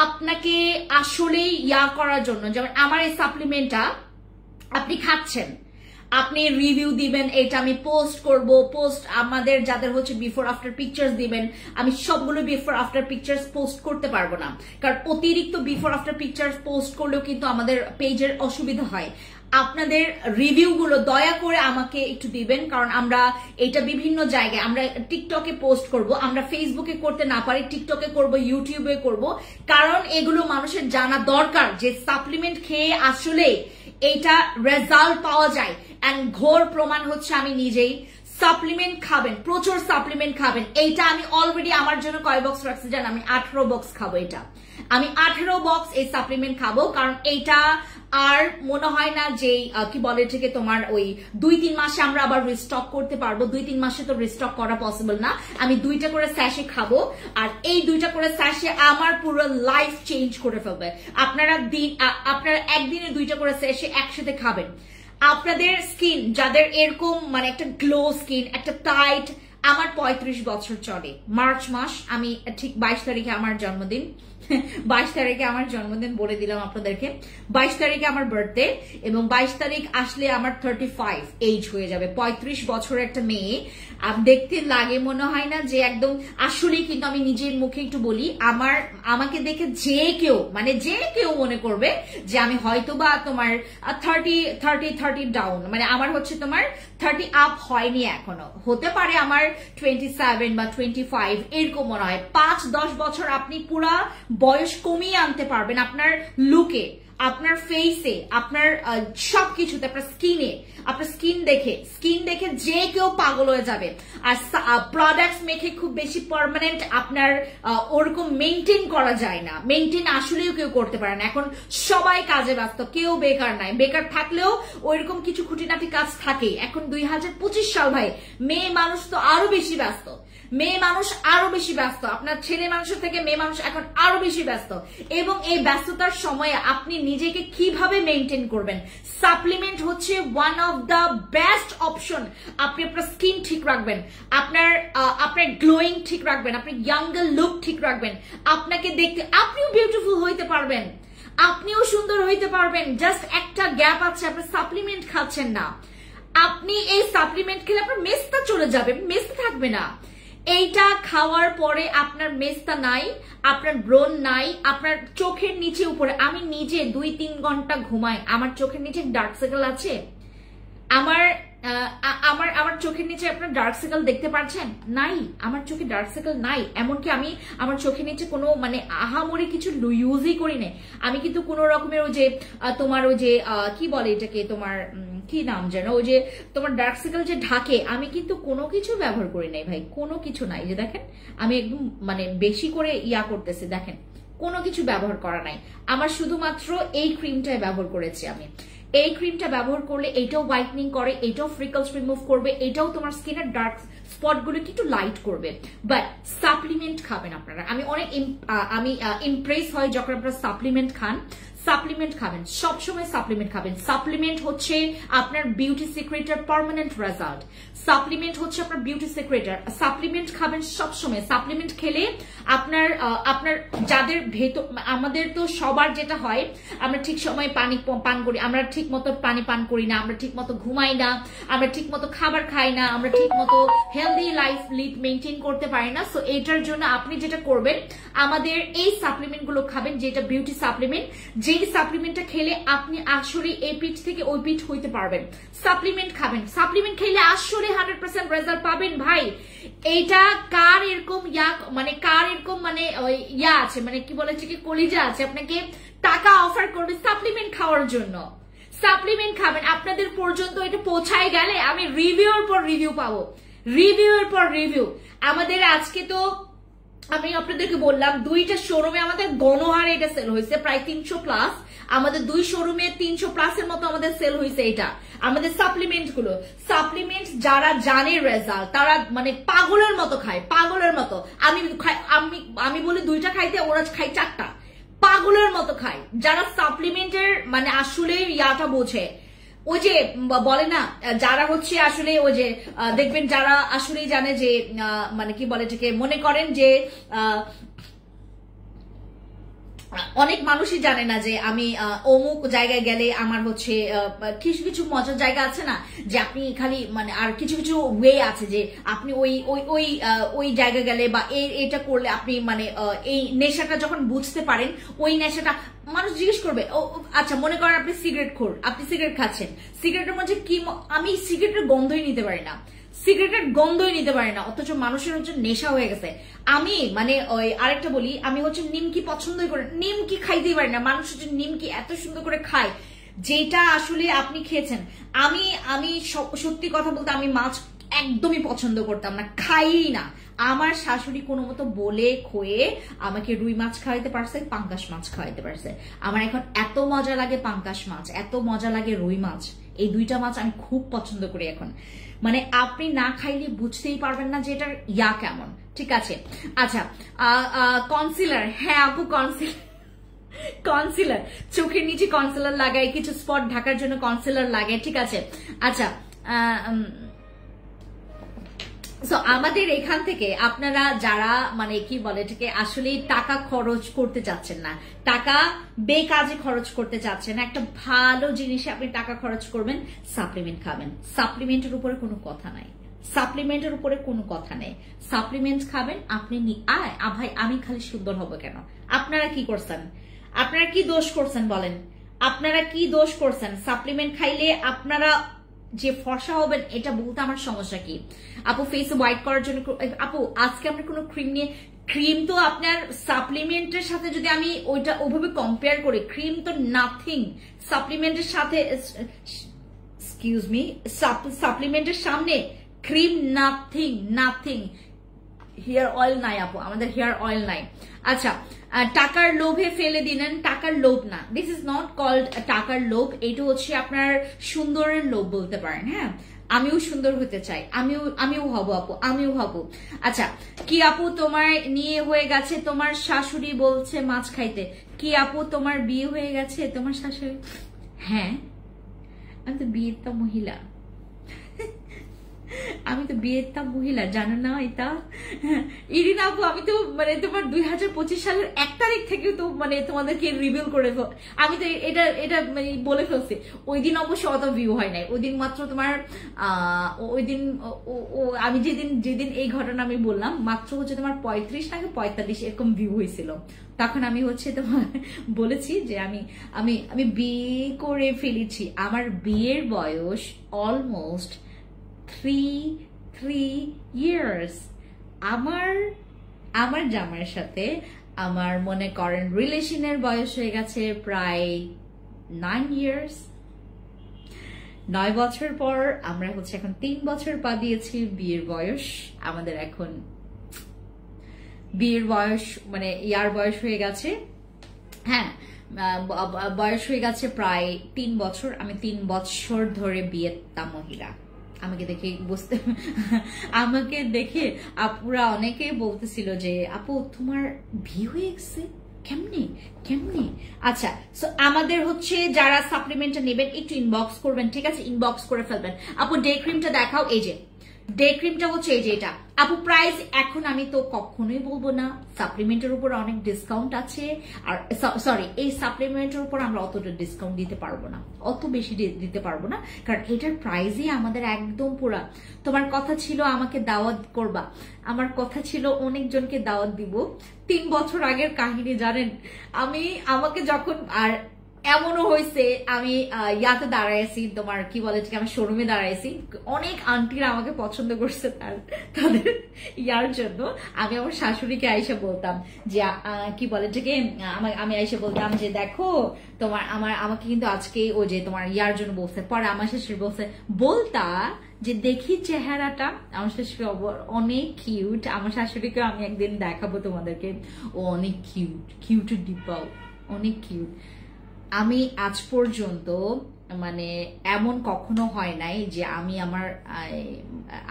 আপনাকে আসলেই করার জন্য, যেমন আমার এই সাপ্লিমেন্টটা আপনি খাচ্ছেন, আপনি রিভিউ দিবেন, এটা আমি পোস্ট করব, আমাদের যাদের হচ্ছে বিফোর আফটার পিকচার্স দিবেন, আমি সবগুলো বিফোর আফটার পিকচার্স পোস্ট করতে পারবো না, কারণ অতিরিক্ত বিফোর আফটার পিকচার্স পোস্ট করলেও কিন্তু আমাদের পেজের অসুবিধা হয়। আপনাদের রিভিউগুলো দয়া করে আমাকে একটু দিবেন, কারণ আমরা এটা বিভিন্ন জায়গায়, আমরা টিকটকে পোস্ট করব, আমরা ফেসবুকে করতে না পারি টিকটকে করব, ইউটিউবে করব, কারণ এগুলো মানুষের জানা দরকার যে সাপ্লিমেন্ট খেয়ে আসলে এটা রেজাল্ট পাওয়া যায়। এন্ড ঘোর প্রমাণ হচ্ছে আমি নিজেই। সাপ্লিমেন্ট খাবেন, প্রচুর সাপ্লিমেন্ট খাবেন। এইটা আমি অলরেডি আমার জন্য কয় বক্স রাখছি জান? আমি 18 বক্স খাবো। এটা আমি 18 বক্স এই সাপ্লিমেন্ট খাবো, কারণ এইটা আর মনে হয় না যে কি বলে থেকে তোমার ওই 2-3 মাসে আমরা আবার রিস্টক করতে পারবো। 2-3 মাসে তো রিস্টক করা পসিবল না। আমি 2টা করে স্যাশে খাবো, আর এই 2টা করে স্যাশে আমার পুরো লাইফ চেঞ্জ করে ফেলবে। আপনারা একদিনে 2টা করে স্যাশে একসাথে খাবেন। আপনাদের স্কিন যাদের এরকম মানে একটা গ্লো স্কিন, একটা টাইট, আমার 35 বছর চলে, মার্চ মাস, আমি ঠিক 22 তারিখে আমার জন্মদিন, 22 তারিখে আমার জন্মদিন বলে দিলাম আপনাদেরকে। 22 তারিখে আমার বার্থডে, এবং 22 তারিখ আসলে আমার 35 এজ হয়ে যাবে। 35 বছরের একটা মেয়ে দেখতে লাগে, মনে হয় না যে একদম আসলেই। কিন্তু আমি নিজের মুখে একটু বলি, আমাকে দেখে যে কেউ মনে করবে যে আমি হয়তো বা তোমার 30 ডাউন, মানে আমার হচ্ছে তোমার 30 আপ হয়নি এখনো, হতে পারে আমার 27 বা 25 এরকম মনে হয়। 5-10 বছর আপনি পুরা বয়স কমিয়ে আনতে পারবেন আপনার লুকে, আপনার ফেসে, আপনার সবকিছুতে, আপনার স্কিনে। আপনার স্কিন দেখে যে কেউ পাগল হয়ে যাবে। আর প্রোডাক্টস মেখে খুব বেশি পার্মানেন্ট আপনার ওরকম মেনটেন করা যায় না, মেনটেন আসলেও কেউ করতে পারে না। এখন সবাই কাজে ব্যস্ত, কেউ বেকার নাই। বেকার থাকলেও ওইরকম কিছু খুঁটিনাটি কাজ থাকে। এখন 2025 সাল ভাই, মেয়ে মানুষ তো আরো বেশি ব্যস্ত, আপনার ছেলে মানুষের থেকে মেয়ে মানুষ এখন আরো বেশি ব্যস্ত। এবং এই ব্যস্ততার সময়ে আপনি নিজেকে কিভাবে মেনটেন করবেন? সাপ্লিমেন্ট হচ্ছে one of the best option. আপনি আপনার স্কিন ঠিক রাখবেন, আপনার গ্লোয়িং ঠিক রাখবেন, আপনি ইয়াঙ্গার লুক ঠিক রাখবেন, আপনাকে দেখতে আপনিও বিউটিফুল হইতে পারবেন, আপনিও সুন্দর হইতে পারবেন। জাস্ট একটা গ্যাপ আছে, আপনি সাপ্লিমেন্ট খাচ্ছেন না। আপনি এই সাপ্লিমেন্ট খেলে আপনার মেস্তা চলে যাবে, মেস্তা থাকবে না। এইটা খাওয়ার পরে আপনার মেস্তা নাই, আপনার ব্রণ নাই, আপনার চোখের নিচে উপরে। আমি নিজে 2-3 ঘন্টা ঘুমাই, আমার চোখের নিচে ডার্ক সার্কেল আছে। আমার আমার আমার চোখের নিচে আপনার ডার্ক সার্কেল দেখতে পাচ্ছেন? নাই, আমার চোখে ডার্ক সার্কেল নাই। এমনকি আমি আমার চোখের নিচে কোনো মানে আহামরি কিছু ইউজই করি না। আমি কিন্তু কোনো রকমের ওই যে তোমার ওই যে কি বলে এটাকে, তোমার কি নাম যেন, ওই যে তোমার ডার্ক সার্কেল যে ঢাকে, আমি কিন্তু কোনো কিছু ব্যবহার করি নাই ভাই, কোনো কিছু নাই। যে দেখেন আমি একদম মানে বেশি করে ইয়া করতেছি, দেখেন কোনো কিছু ব্যবহার করা নাই। আমার শুধুমাত্র এই ক্রিমটাই ব্যবহার করেছি আমি। এই ক্রিমটা ব্যবহার করলে এটাও হোয়াইটনিং করে, এটাও ফ্রিকলস রিমুভ করবে, এটাও তোমার স্কিনের ডার্ক স্পট গুলোকে একটু লাইট করবে। বাট সাপ্লিমেন্ট খাবেন আপনারা। আমি অনেক ইমপ্রেস হয় যখন আপনারা সাপ্লিমেন্ট খান। সাপ্লিমেন্ট খাবেন, সবসময় সাপ্লিমেন্ট খাবেন। সাপ্লিমেন্ট হচ্ছে আপনার বিউটি সিক্রেটের পার্মানেন্ট রেজাল্ট। সাপ্লিমেন্ট হচ্ছে আপনার বিউটি সিক্রেটার। সাপ্লিমেন্ট খাবেন সবসময়। সাপ্লিমেন্ট খেলে আপনার যাদের ভেতর, আমাদের তো সবার যেটা হয়, আমরা ঠিক সময় পানি পান করি, আমরা ঠিক মতো পানি পান করি না, আমরা ঠিক মতো ঘুমাই না, আমরা ঠিক মতো খাবার খাই না, আমরা ঠিক মতো হেলদি লাইফ মেনটেন করতে পারি না। সো এটার জন্য আপনি যেটা করবেন, আমাদের এই সাপ্লিমেন্ট গুলো খাবেন, যেটা বিউটি সাপ্লিমেন্ট, যেই সাপ্লিমেন্টটা খেলে আপনি আসলে এই পিঠ থেকে ওই পিঠ হইতে পারবেন। সাপ্লিমেন্ট খাবেন, সাপ্লিমেন্ট খেলে আসলে 100% রেজাল্ট পাবেন ভাই। এইটা কার এরকম কার এরকম ইয়া আছে, মানে কি বলে কি কলিজা আছে আপনাকে টাকা অফার করবে সাপ্লিমেন্ট খাওয়ার জন্য? সাপ্লিমেন্ট খাবেন, আপনাদের পর্যন্ত এটা পৌঁছায় গেলে আমি রিভিউর পর রিভিউ পাবো, রিভিউর পর রিভিউ। আমাদের আজকে তো আমি আপনাদেরকে বললাম 2টা শোরুমে আমাদের গণহারে এটা সেল হয়েছে, প্রায় 300 প্লাস। আমাদের 2 শোরুমে 300 প্লাসের মতো আমাদের সেল হয়েছে। এটা আমাদের সাপ্লিমেন্ট গুলো, সাপ্লিমেন্ট যারা জানে রেজাল্ট, তারা মানে পাগলের মতো খায়, পাগলের মতো। আমি বলি 2টা খাইতে, ওরা খাই 4টা, পাগলের মতো খায়। যারা সাপ্লিমেন্টের মানে আসলে ইয়াটা বোঝে, ওই যে বলে না, যারা হচ্ছে আসলে ওই যে দেখবেন যারা আসলে জানে যে মানে কি বলে এটাকে, মনে করেন যে অনেক মানুষই জানে না যে আমি অমুক জায়গায় গেলে আমার হচ্ছে কিছু কিছু মজার জায়গা আছে না, যে আপনি খালি মানে আর কিছু কিছু ওয়ে আছে যে আপনি ওই ওই ওই ওই জায়গা গেলে বা এটা করলে আপনি মানে এই নেশাটা যখন বুঝতে পারেন, ওই নেশাটা মানুষ জিজ্ঞেস করবে। ও আচ্ছা, মনে করেন আপনি সিগারেট খোর, আপনি সিগারেট খাচ্ছেন, সিগারেটের মধ্যে কি, আমি সিগারেটের গন্ধই নিতে পারি না, সিগারেটের গন্ধই নিতে পারি না, অথচ মানুষের হচ্ছে নেশা হয়ে গেছে। আমি মানে ওই আরেকটা বলি, আমি হচ্ছে নিমকি পছন্দই করি, নিমকি খাইতেই পারি না। মানুষ হচ্ছে নিমকি এত সুন্দর করে খায়, যেটা আসলে আপনি খেয়েছেন। আমি সত্যি কথা বলতে আমি মাছ একদমই পছন্দ করতাম না, খাই না। আমার শাশুড়ি কোনো মতো বলে খয়ে আমাকে রুই মাছ খাওয়াইতে পারছে, পাঙ্গাস মাছ খাওয়াইতে পারছে। আমার এখন এত মজা লাগে পাঙ্গাস মাছ, এত মজা লাগে রুই মাছ। এই 2টা মাছ আমি খুব পছন্দ করি এখন। মানে আপনি না খাইলে বুঝতেই পারবেন না যে এটার ইয়া কেমন। ঠিক আছে, আচ্ছা কনসিলার, হ্যাঁ আপু কনসিলার চোখের নিচে কনসিলার লাগায়, কিছু স্পট ঢাকার জন্য কনসিলার লাগে। ঠিক আছে, আচ্ছা সো আমাদের এখান থেকে আপনারা যারা মানে কি বলে এটাকে আসলে টাকা খরচ করতে চাচ্ছেন না, টাকা বেকাজে খরচ করতে চাচ্ছেন না, একটা ভালো জিনিসে আপনি টাকা খরচ করবেন, সাপ্লিমেন্ট খাবেন। সাপ্লিমেন্টের উপরে কোনো কথা নাই, সাপ্লিমেন্টের উপরে কোনো কথা নেই। সাপ্লিমেন্ট খাবেন আপনি। ভাই আমি খালি সুন্দর হব কেন? আপনারা কি করছেন? আপনারা কি দোষ করছেন বলেন? আপনারা কি দোষ করছেন? সাপ্লিমেন্ট খাইলে আপনারা যে ফর্সা হবেন এটা বলতে আমার সমস্যা কি? আপু ফেস হোয়াইট করার জন্য, আপু আজকে আমরা কোনো ক্রিম নিয়ে, ক্রিম তো আপনার সাপ্লিমেন্টের সাথে যদি আমি ওইটা ওভাবে কম্পেয়ার করি, ক্রিম তো নাথিং সাপ্লিমেন্টের সাথে, এক্সকিউজ মি, সাপ্লিমেন্টের সামনে cream nothing nothing. Hair oil নাই আপু, আমাদের হেয়ার অয়েল নাই। আচ্ছা টাকার লোভে ফেলে দিলেন, টাকার লোভ না, দিস ইজ নট কল্ড টাকার লোভ, এটা হচ্ছে আপনার সুন্দরের লোভ বলতে পারেন। হ্যাঁ আমিও সুন্দর হতে চাই, আমিও হব আপু, আমিও হব। আচ্ছা কি আপু তোমার নিয়ে হয়ে গেছে, তোমার শাশুড়ি বলছে মাছ খাইতে? কি আপু তোমার বিয়ে হয়ে গেছে, তোমার শাশুড়ি? হ্যাঁ আমি তো বিয়ের মহিলা, আমি তো বিয়ের মহিলা, জানো না এটা ইরিনা আপু? আমি তো মানে তোমার 2025 সালের 1 তারিখ থেকে তো মানে তোমাদেরকে রিভিল করে, আমি তো এটা মানে বলে ফেলছি। ওই দিন অবশ্য অত ভিউ হয় নাই, ওই দিন মাত্র তোমার ওই দিন আমি যেদিন এই ঘটনা আমি বললাম, মাত্র হচ্ছে তোমার 35 নাকি 45 এরকম ভিউ হয়েছিল। তখন আমি হচ্ছে তোমার বলেছি যে আমি আমি আমি বিয়ে করে ফেলেছি, আমার বিয়ের বয়স অলমোস্ট 3 years। আমার জামাইয়ের সাথে আমার মনে করেন রিলেশনের বয়স হয়ে গেছে প্রায় 9 years। 9 বছর পর আমরা হচ্ছে এখন 3 বছর পা দিয়েছি বিয়ের বয়স। আমাদের এখন বিয়ের বয়স মানে ইয়ার বয়স হয়ে গেছে, হ্যাঁ বয়স হয়ে গেছে প্রায় 3 বছর। আমি 3 বছর ধরে বিয়েতা মহিলা। আমাকে দেখে আপুরা অনেকেই বলতেছিল যে আপু তোমার বিয়ে হয়ে গেছে কেমনে। আচ্ছা, সো আমাদের হচ্ছে যারা সাপ্লিমেন্টটা নেবেন একটু ইনবক্স করবেন, ঠিক আছে? ইনবক্স করে ফেলবেন। আপু ডে ক্রিমটা দেখাও। এই যে ডে ক্রিমটা হচ্ছে এই যে এটা। আপু প্রাইস এখন আমি তো কখনোই বলবো না, সাপ্লিমেন্টের উপর অনেক ডিসকাউন্ট আছে। আর সরি, এই সাপ্লিমেন্টের উপর আমরা অতটা ডিসকাউন্ট দিতে পারবো না, অত বেশি দিতে পারবো না, কারণ এটার প্রাইসই আমাদের একদম পুরা। তোমার কথা ছিল আমাকে দাওয়াত করবা, আমার কথা ছিল অনেকজনকে দাওয়াত দিব। 3 বছর আগের কাহিনী জানেন, আমাকে যখন আর এমনও হয়েছে আমি ইয়াতে দাঁড়াইছি, তোমার কি বলে আমি শোরুমে দাঁড়াইছি, অনেক আন্টিরা আমাকে পছন্দ করছে তাদের ইয়ার জন্য। আমি আমার শাশুড়িকে আইসা বলতাম যে কি বলে আমি আইসা বলতাম যে দেখো তোমার আমাকে কিন্তু আজকে ও যে তোমার ইয়ার জন্য বলছে। পরে আমার শাশুড়ি বলতা যে দেখি চেহারাটা। আমার শাশুড়ি অনেক কিউট। আমার শাশুড়িকে আমি একদিন দেখাবো তোমাদেরকে, ও অনেক কিউট ডিপাও, অনেক কিউট। আমি আজ পর্যন্ত মানে এমন কখনো হয় নাই যে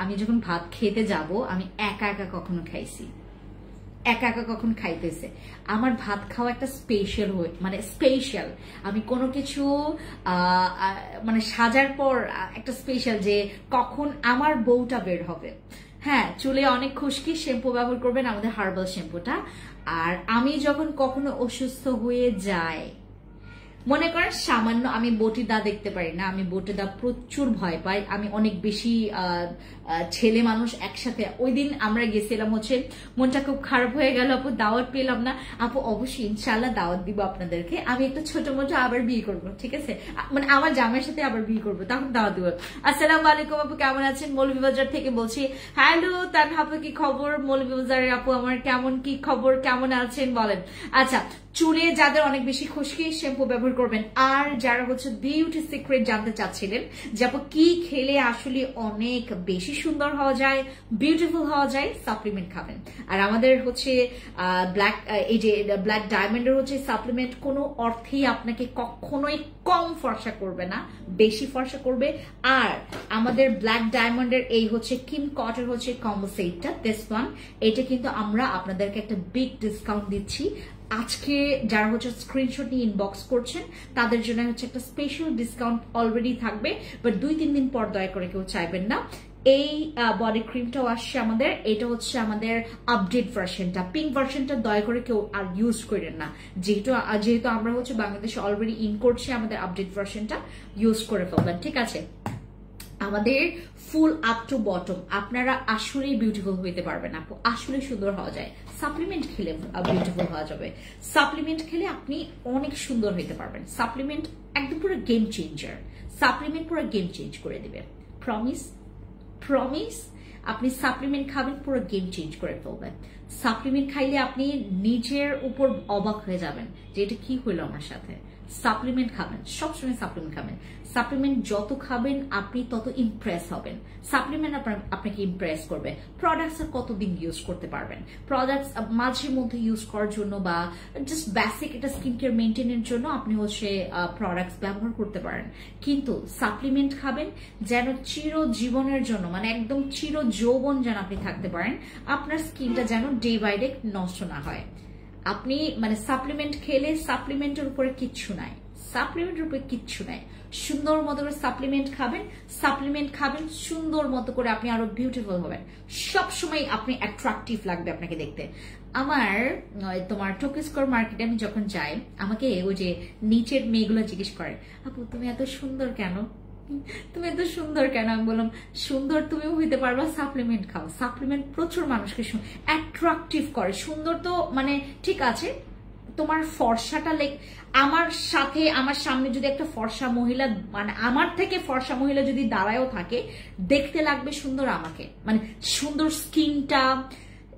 আমি যখন ভাত খেতে যাব আমি একা কখনো খাইছি, একা কখন খাইতেছে। আমার ভাত খাওয়া একটা স্পেশাল মানে স্পেশাল। আমি কোনো কিছু মানে সাজার পর একটা স্পেশাল যে কখন আমার বউটা বের হবে। হ্যাঁ, চুলে অনেক খুশকি, শ্যাম্পু ব্যবহার করবেন আমাদের হার্বাল শ্যাম্পুটা। আর আমি যখন কখনো অসুস্থ হয়ে যাই, মনে করেন সামান্য আমি বটিদা দেখতে পারি না, আমি বটিদা প্রচুর ভয় পাই। আমি অনেক বেশি ছেলে মানুষ একসাথে, ওই দিন আমরা গেছিলাম হচ্ছে মনটা খুব খারাপ হয়ে গেল, আপু দাওয়াত পেলাম না। আপু অবশ্যই ইনশাল্লাহ দাওয়াত দিব আপনাদেরকে। আমি একটু ছোট মোটো আবার বিয়ে করবো, ঠিক আছে? মানে আমার জামাইয়ের সাথে আবার বিয়ে করবো, তখন দাওয়াত দিব। আসসালামু আলাইকুম আপু, কেমন আছেন? মৌলভীবাজার থেকে বলছি। হ্যালো তানহা আপু, কি খবর? মৌলভীবাজারের আপু আমার কেমন কি খবর, কেমন আছেন বলেন। আচ্ছা, চুলে যাদের অনেক বেশি খুশকি শ্যাম্পু ব্যবহার করবেন। আর যারা হচ্ছে বিউটি সিক্রেট জানতে চাচ্ছিলেন যে আপু কি খেলে আসলে অনেক বেশি সুন্দর হওয়া যায়, বিউটিফুল হওয়া যায়, সাপ্লিমেন্ট খাবেন। আর আমাদের হচ্ছে এই যে ব্ল্যাক ডায়মন্ডের হচ্ছে সাপ্লিমেন্ট কোনো অর্থেই আপনাকে কখনোই কম ফর্সা করবে না, বেশি ফর্সা করবে। আর আমাদের ব্ল্যাক ডায়মন্ডের এই হচ্ছে কিম কটের হচ্ছে কম্বো সেটটা, দিস ওয়ান, এটা কিন্তু আমরা আপনাদেরকে একটা বিগ ডিসকাউন্ট দিচ্ছি। আজকে যারা হচ্ছে স্ক্রিনশট নিয়ে ইনবক্স করছেন তাদের জন্য হচ্ছে একটা স্পেশাল ডিসকাউন্ট অলরেডি থাকবে, বাট 2-3 দিন পর দয়া করে কেউ চাইবেন না। এই বডি ক্রিমটাও আসছে আমাদের, এটা হচ্ছে আমাদের আপডেট ভার্সনটা, পিঙ্ক ভার্সনটা দয়া করে কেউ আর ইউজ করেন না, যেহেতু আমরা হচ্ছে বাংলাদেশে অলরেডি ইন করছি, আমাদের আপডেট ভার্সনটা ইউজ করে ফেলবেন, ঠিক আছে? আমাদের ফুল আপ টু বটম আপনারা আসলেই বিউটিফুল হইতে পারবেন আপু, আসলে সুন্দর হওয়া যায়। সাপ্লিমেন্ট খেলে বিউটিফুল হওয়া যাবে, সাপ্লিমেন্ট খেলে আপনি অনেক সুন্দর হইতে পারবেন। সাপ্লিমেন্ট একদম পুরো গেম চেঞ্জার, সাপ্লিমেন্ট পুরো গেম চেঞ্জ করে দিবে, প্রমিস। আপনি সাপ্লিমেন্ট খাবেন, পুরো গেম চেঞ্জ করে ফেলবেন। সাপ্লিমেন্ট খাইলে আপনি নিজের উপর অবাক হয়ে যাবেন যে এটা কি হইলো আমার সাথে। সাপ্লিমেন্ট খাবেন, সবসময় সাপ্লিমেন্ট খাবেন। সাপ্লিমেন্ট যত খাবেন আপনি তত ইমপ্রেস হবেন। সাপ্লিমেন্ট আপনাকে ইমপ্রেস করবে। প্রোডাক্টস কতদিন ইউজ করতে পারবেন, প্রোডাক্টস মাঝে মধ্যে ইউজ করার জন্য বা জাস্ট বেসিক একটা স্কিন কেয়ার মেনটেনের জন্য আপনি হচ্ছে প্রোডাক্টস ব্যবহার করতে পারেন, কিন্তু সাপ্লিমেন্ট খাবেন যেন চিরজীবনের জন্য, মানে একদম চির যৌবন যেন আপনি থাকতে পারেন, আপনার স্কিনটা যেন ডে বাই ডে নষ্ট না হয়। আপনি মানে সাপ্লিমেন্ট খেলে সাপ্লিমেন্টের উপরে কিচ্ছু নাই, সাপ্লিমেন্টের উপরে কিচ্ছু নাই। সুন্দর মতো করে সাপ্লিমেন্ট খাবেন সুন্দর মতো করে, আপনি আরো বিউটিফুল হবেন। সবসময় আপনি অ্যাট্রাকটিভ লাগবে আপনাকে দেখতে। আমার তোমার টোকিও স্কয়ার মার্কেটে আমি যখন যাই, আমাকে ওই যে নিচের মেয়েগুলো জিজ্ঞেস করে আপু তুমি এত সুন্দর কেন, তুমি এত সুন্দর কেন? আমি বললাম সুন্দর তুমিও হইতে পারবা, সাপ্লিমেন্ট খাও। সাপ্লিমেন্ট প্রচুর মানুষকে অ্যাট্রাকটিভ করে। সুন্দর তো মানে ঠিক আছে, তোমার ফর্সাটা আমার সাথে আমার সামনে যদি একটা ফর্সা মহিলা মানে আমার থেকে ফর্সা মহিলা যদি দাঁড়ায়ও থাকে দেখতে লাগবে সুন্দর আমাকে, মানে সুন্দর স্কিনটা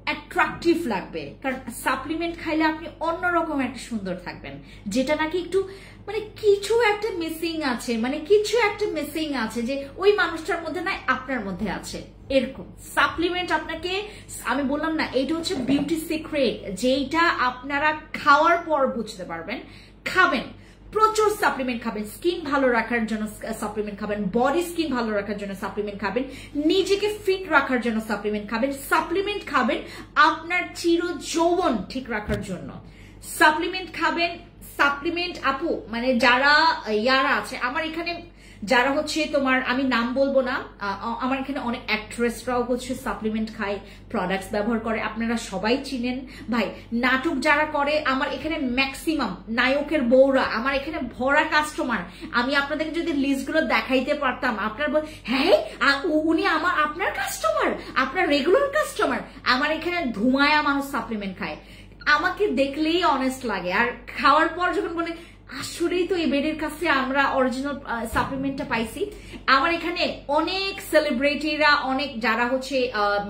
অ্যাট্রাকটিভ লাগবে, কারণ সাপ্লিমেন্ট খাইলে আপনি অন্যরকম একটা সুন্দর থাকবেন, যেটা নাকি একটু মানে কিছু একটা মিসিং আছে, মানে কিছু একটা মিসিং আছে যে ওই মানুষটার মধ্যে নাই আপনার মধ্যে আছে, এরকম সাপ্লিমেন্ট আপনাকে। আমি বললাম না এইটা হচ্ছে বিউটি সিক্রেট, যেটা আপনারা খাওয়ার পর বুঝতে পারবেন। খাবেন, প্রচুর সাপ্লিমেন্ট খাবেন, স্কিন ভালো রাখার জন্য সাপ্লিমেন্ট খাবেন, বডি স্কিন ভালো রাখার জন্য সাপ্লিমেন্ট খাবেন, নিজেকে ফিট রাখার জন্য সাপ্লিমেন্ট খাবেন, সাপ্লিমেন্ট খাবেন আপনার চির যৌবন ঠিক রাখার জন্য সাপ্লিমেন্ট খাবেন। সাপ্লিমেন্ট আপু মানে যারা ইয়ারা আছে আমার এখানে, যারা হচ্ছে তোমার আমি নাম বলবো না, আমার এখানে অনেক অ্যাক্ট্রেসরাও হচ্ছে সাপ্লিমেন্ট খায়, প্রোডাক্টস ব্যবহার করে, আপনারা সবাই চিনেন ভাই। নাটক যারা করে আমার এখানে ম্যাক্সিমাম নায়কের বউরা আমার এখানে ভরা কাস্টমার। আমি আপনাদেরকে যদি লিস্টগুলো দেখাইতে পারতাম আপনার হ্যাঁ উনি আপনার কাস্টমার, আপনার রেগুলার কাস্টমার। আমার এখানে ধুমায়া মানুষ সাপ্লিমেন্ট খায়, আমাকে দেখলেই অনেস্ট লাগে। আর খাওয়ার পর যখন বলে আসলেই তো এই বেডের কাছে আমরা অরিজিনাল সাপ্লিমেন্টটা পাইছি। আমার এখানে অনেক সেলিব্রিটিরা, অনেক যারা হচ্ছে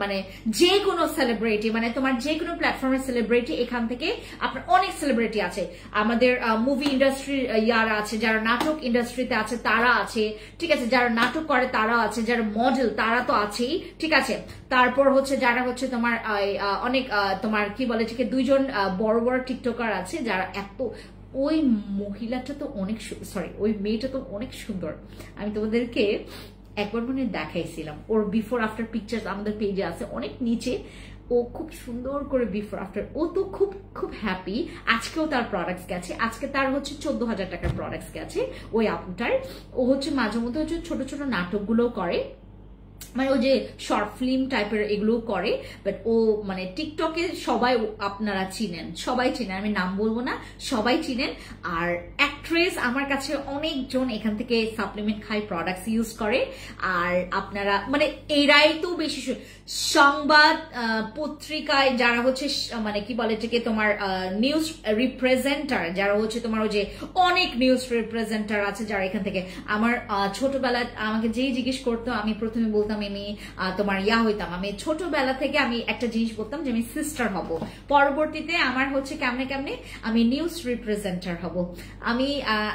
মানে যে কোনো সেলিব্রিটি, মানে তোমার যে কোনো প্ল্যাটফর্মের সেলিব্রিটি, এখান থেকে আপনার অনেক সেলিব্রিটি আছে। আমাদের মুভি ইন্ডাস্ট্রি ইয়ারা আছে, যারা নাটক ইন্ডাস্ট্রিতে আছে তারা আছে, ঠিক আছে, যারা নাটক করে তারা আছে, যারা মডেল তারা তো আছেই, ঠিক আছে। তারপর হচ্ছে যারা হচ্ছে তোমার অনেক তোমার কি বলে ঠিক দুইজন বড় বড় টিকটকার আছে যারা এত, ওই মহিলাটা তো অনেক সরি ওই মেয়েটা তো অনেক সুন্দর। আমি তোমাদেরকে একবার মনে দেখাইছিলাম ওর বিফোর আফটার পিকচার আমাদের পেজে আছে অনেক নিচে, ও খুব সুন্দর করে বিফোর আফটার, ও তো খুব খুব হ্যাপি। আজকেও তার প্রোডাক্টস গেছে, আজকে তার হচ্ছে 14,000 টাকার প্রোডাক্টস গেছে ওই আপুটার। ও হচ্ছে মাঝে মধ্যে হচ্ছে ছোট ছোট নাটকগুলোও করে, মানে ও যে শর্ট ফিল্ম টাইপের এগুলো করে, বাট ও মানে টিকটকে সবাই আপনারা চিনেন, সবাই চিনেন, আমি নাম বলবো না, সবাই চিনেন। আর অ্যাক্ট্রেস আমার কাছে অনেকজন এখান থেকে সাপ্লিমেন্ট খাই, প্রোডাক্টস ইউজ করে। আর আপনারা মানে এরাই তো বেশি সংবাদ পত্রিকায় যারা হচ্ছে মানে কি বলে এটাকে তোমার নিউজ রিপ্রেজেন্টার, যারা হচ্ছে তোমার ওই যে অনেক নিউজ রিপ্রেজেন্টার আছে যারা এখান থেকে। আমার ছোটবেলায় আমাকে যেই জিজ্ঞেস করতো আমি প্রথমে বলতাম আমি তোমার ইয়া হইতাম, আমি ছোটবেলা থেকে আমি একটা জিনিস বলতাম যে আমি সিস্টার হব, পরবর্তীতে আমার হচ্ছে কেমনে কেমনে আমি নিউজ রিপ্রেজেন্টার হব।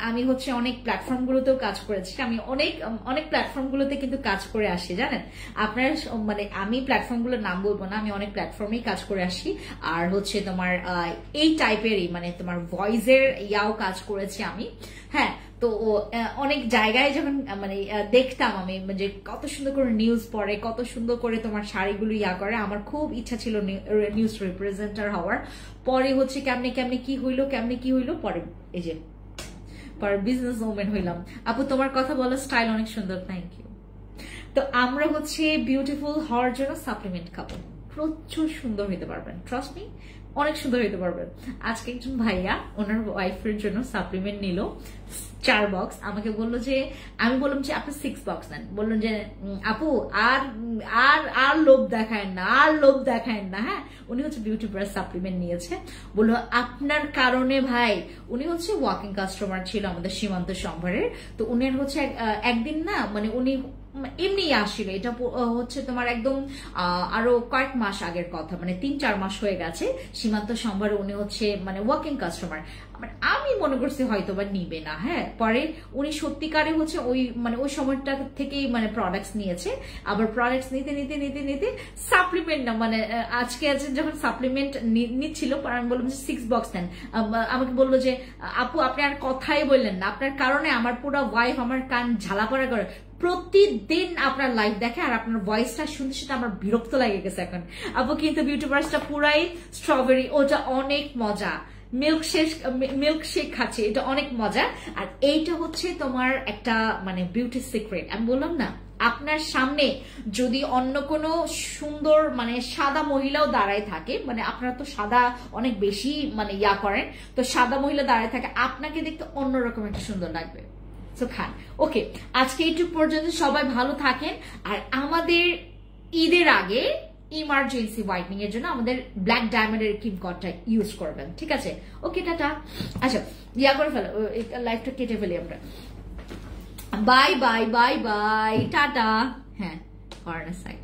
আমি হচ্ছে অনেক প্ল্যাটফর্ম গুলোতেও কাজ করেছি, আমি অনেক অনেক প্ল্যাটফর্ম গুলোতে কিন্তু কাজ করে আসি জানেন আপনার, মানে আমি প্ল্যাটফর্ম গুলোর নাম বলবো না, আমি অনেক প্ল্যাটফর্মেই কাজ করে আসি। আর হচ্ছে তোমার এই টাইপেরই মানে তোমার ভয়েসের ইয়াও কাজ করেছি আমি, হ্যাঁ। তো অনেক জায়গায় যখন মানে দেখতাম আমি যে কত সুন্দর করে নিউজ পড়ে, কত সুন্দর করে তোমার শাড়িগুলো ইয়া করে, আমার খুব ইচ্ছা ছিল নিউজ রিপ্রেজেন্টার হওয়ার। পরে হচ্ছে কেমনে কেমনে কি হইলো পরে এই যে পরে বিজনেস ওমেন হইলাম। আপু তোমার কথা বলার স্টাইল অনেক সুন্দর, থ্যাংক ইউ। তো আমরা হচ্ছে বিউটিফুল হওয়ার জন্য সাপ্লিমেন্ট খাবো, প্রচুর সুন্দর হইতে পারবেন, ট্রাস্ট মি, অনেক সুন্দর হইতে পারবেন। আজকে একজন ভাইয়া ওনার ওয়াইফের জন্য সাপ্লিমেন্ট নিল 4 বক্স, আমাকে বললো যে, আমি বললাম যে আপনি 6 বক্স নেন, বললেন যে আপু আর আর আর লোভ দেখায় না, আর লোভ দেখায় না। হ্যাঁ, উনি হচ্ছে বিউটি ব্রাশ সাপ্লিমেন্ট নিয়েছে, বললো আপনার কারণে ভাই, উনি হচ্ছে ওয়াকিং কাস্টমার ছিল আমাদের সীমান্ত সম্ভারের। তো উনি হচ্ছে একদিন না মানে উনি এমনি আসছিল, এটা হচ্ছে তোমার একদম আরো কয়েক মাস আগের কথা, মানে 3-4 মাস হয়ে গেছে। সীমান্ত সম্ভারে উনি হচ্ছে মানে ওয়াকিং কাস্টমার, মানে আমি মনে করছি হয়তো বা নিবে না। হ্যাঁ, পরে উনি সত্যিকারে হচ্ছে ওই মানে ওই সময়টা থেকেই মানে প্রোডাক্টস নিয়েছে, আবার প্রোডাক্টস নিতে নিতে নিতে নিতে সাপ্লিমেন্ট না মানে আজকে যখন সাপ্লিমেন্ট নিচ্ছিল আমি বললাম যে 6 বক্স নেন, আমাকে বললো যে আপু আপনি আর কথাই বললেন না, আপনার কারণে আমার পুরো ওয়াইফ আমার কান ঝালাপাড়া করে, প্রতিদিন আপনার লাইভ দেখে, আর আপনার ভয়েসটা শুনতে শুনতে আমার বিরক্ত লাগে গেছে এখন। আপু কিন্তু বিউটি ব্রাশটা পুরাই স্ট্রবেরি, ওটা অনেক মজা, মিল্কশেক খাচ্ছে, এটা অনেক মজা। আর এইটা হচ্ছে তোমার একটা মানে বিউটি সিক্রেট, আমি বললাম না আপনার সামনে যদি অন্য কোনো সুন্দর মানে সাদা মহিলাও দাঁড়ায় থাকে, মানে আপনারা তো সাদা অনেক বেশি মানে ইয়া করেন, তো সাদা মহিলা দাঁড়ায় থাকে আপনাকে দেখতে অন্যরকম একটা সুন্দর লাগবে। খান ওকে, আজকে এইটুকু পর্যন্ত, সবাই ভালো থাকেন। আর আমাদের ঈদের আগে ইমার্জেন্সি হোয়াইটনিং এর জন্য আমাদের ব্ল্যাক ডায়মন্ডের ক্রিম কটটা ইউজ করবেন, ঠিক আছে? ওকে, টাটা। আচ্ছা, ইয়া করে ফেলো, লাইফটা কেটে ফেলি আমরা। Bye bye bye bye, tata. হ্যাঁ, কর্নার সাইড।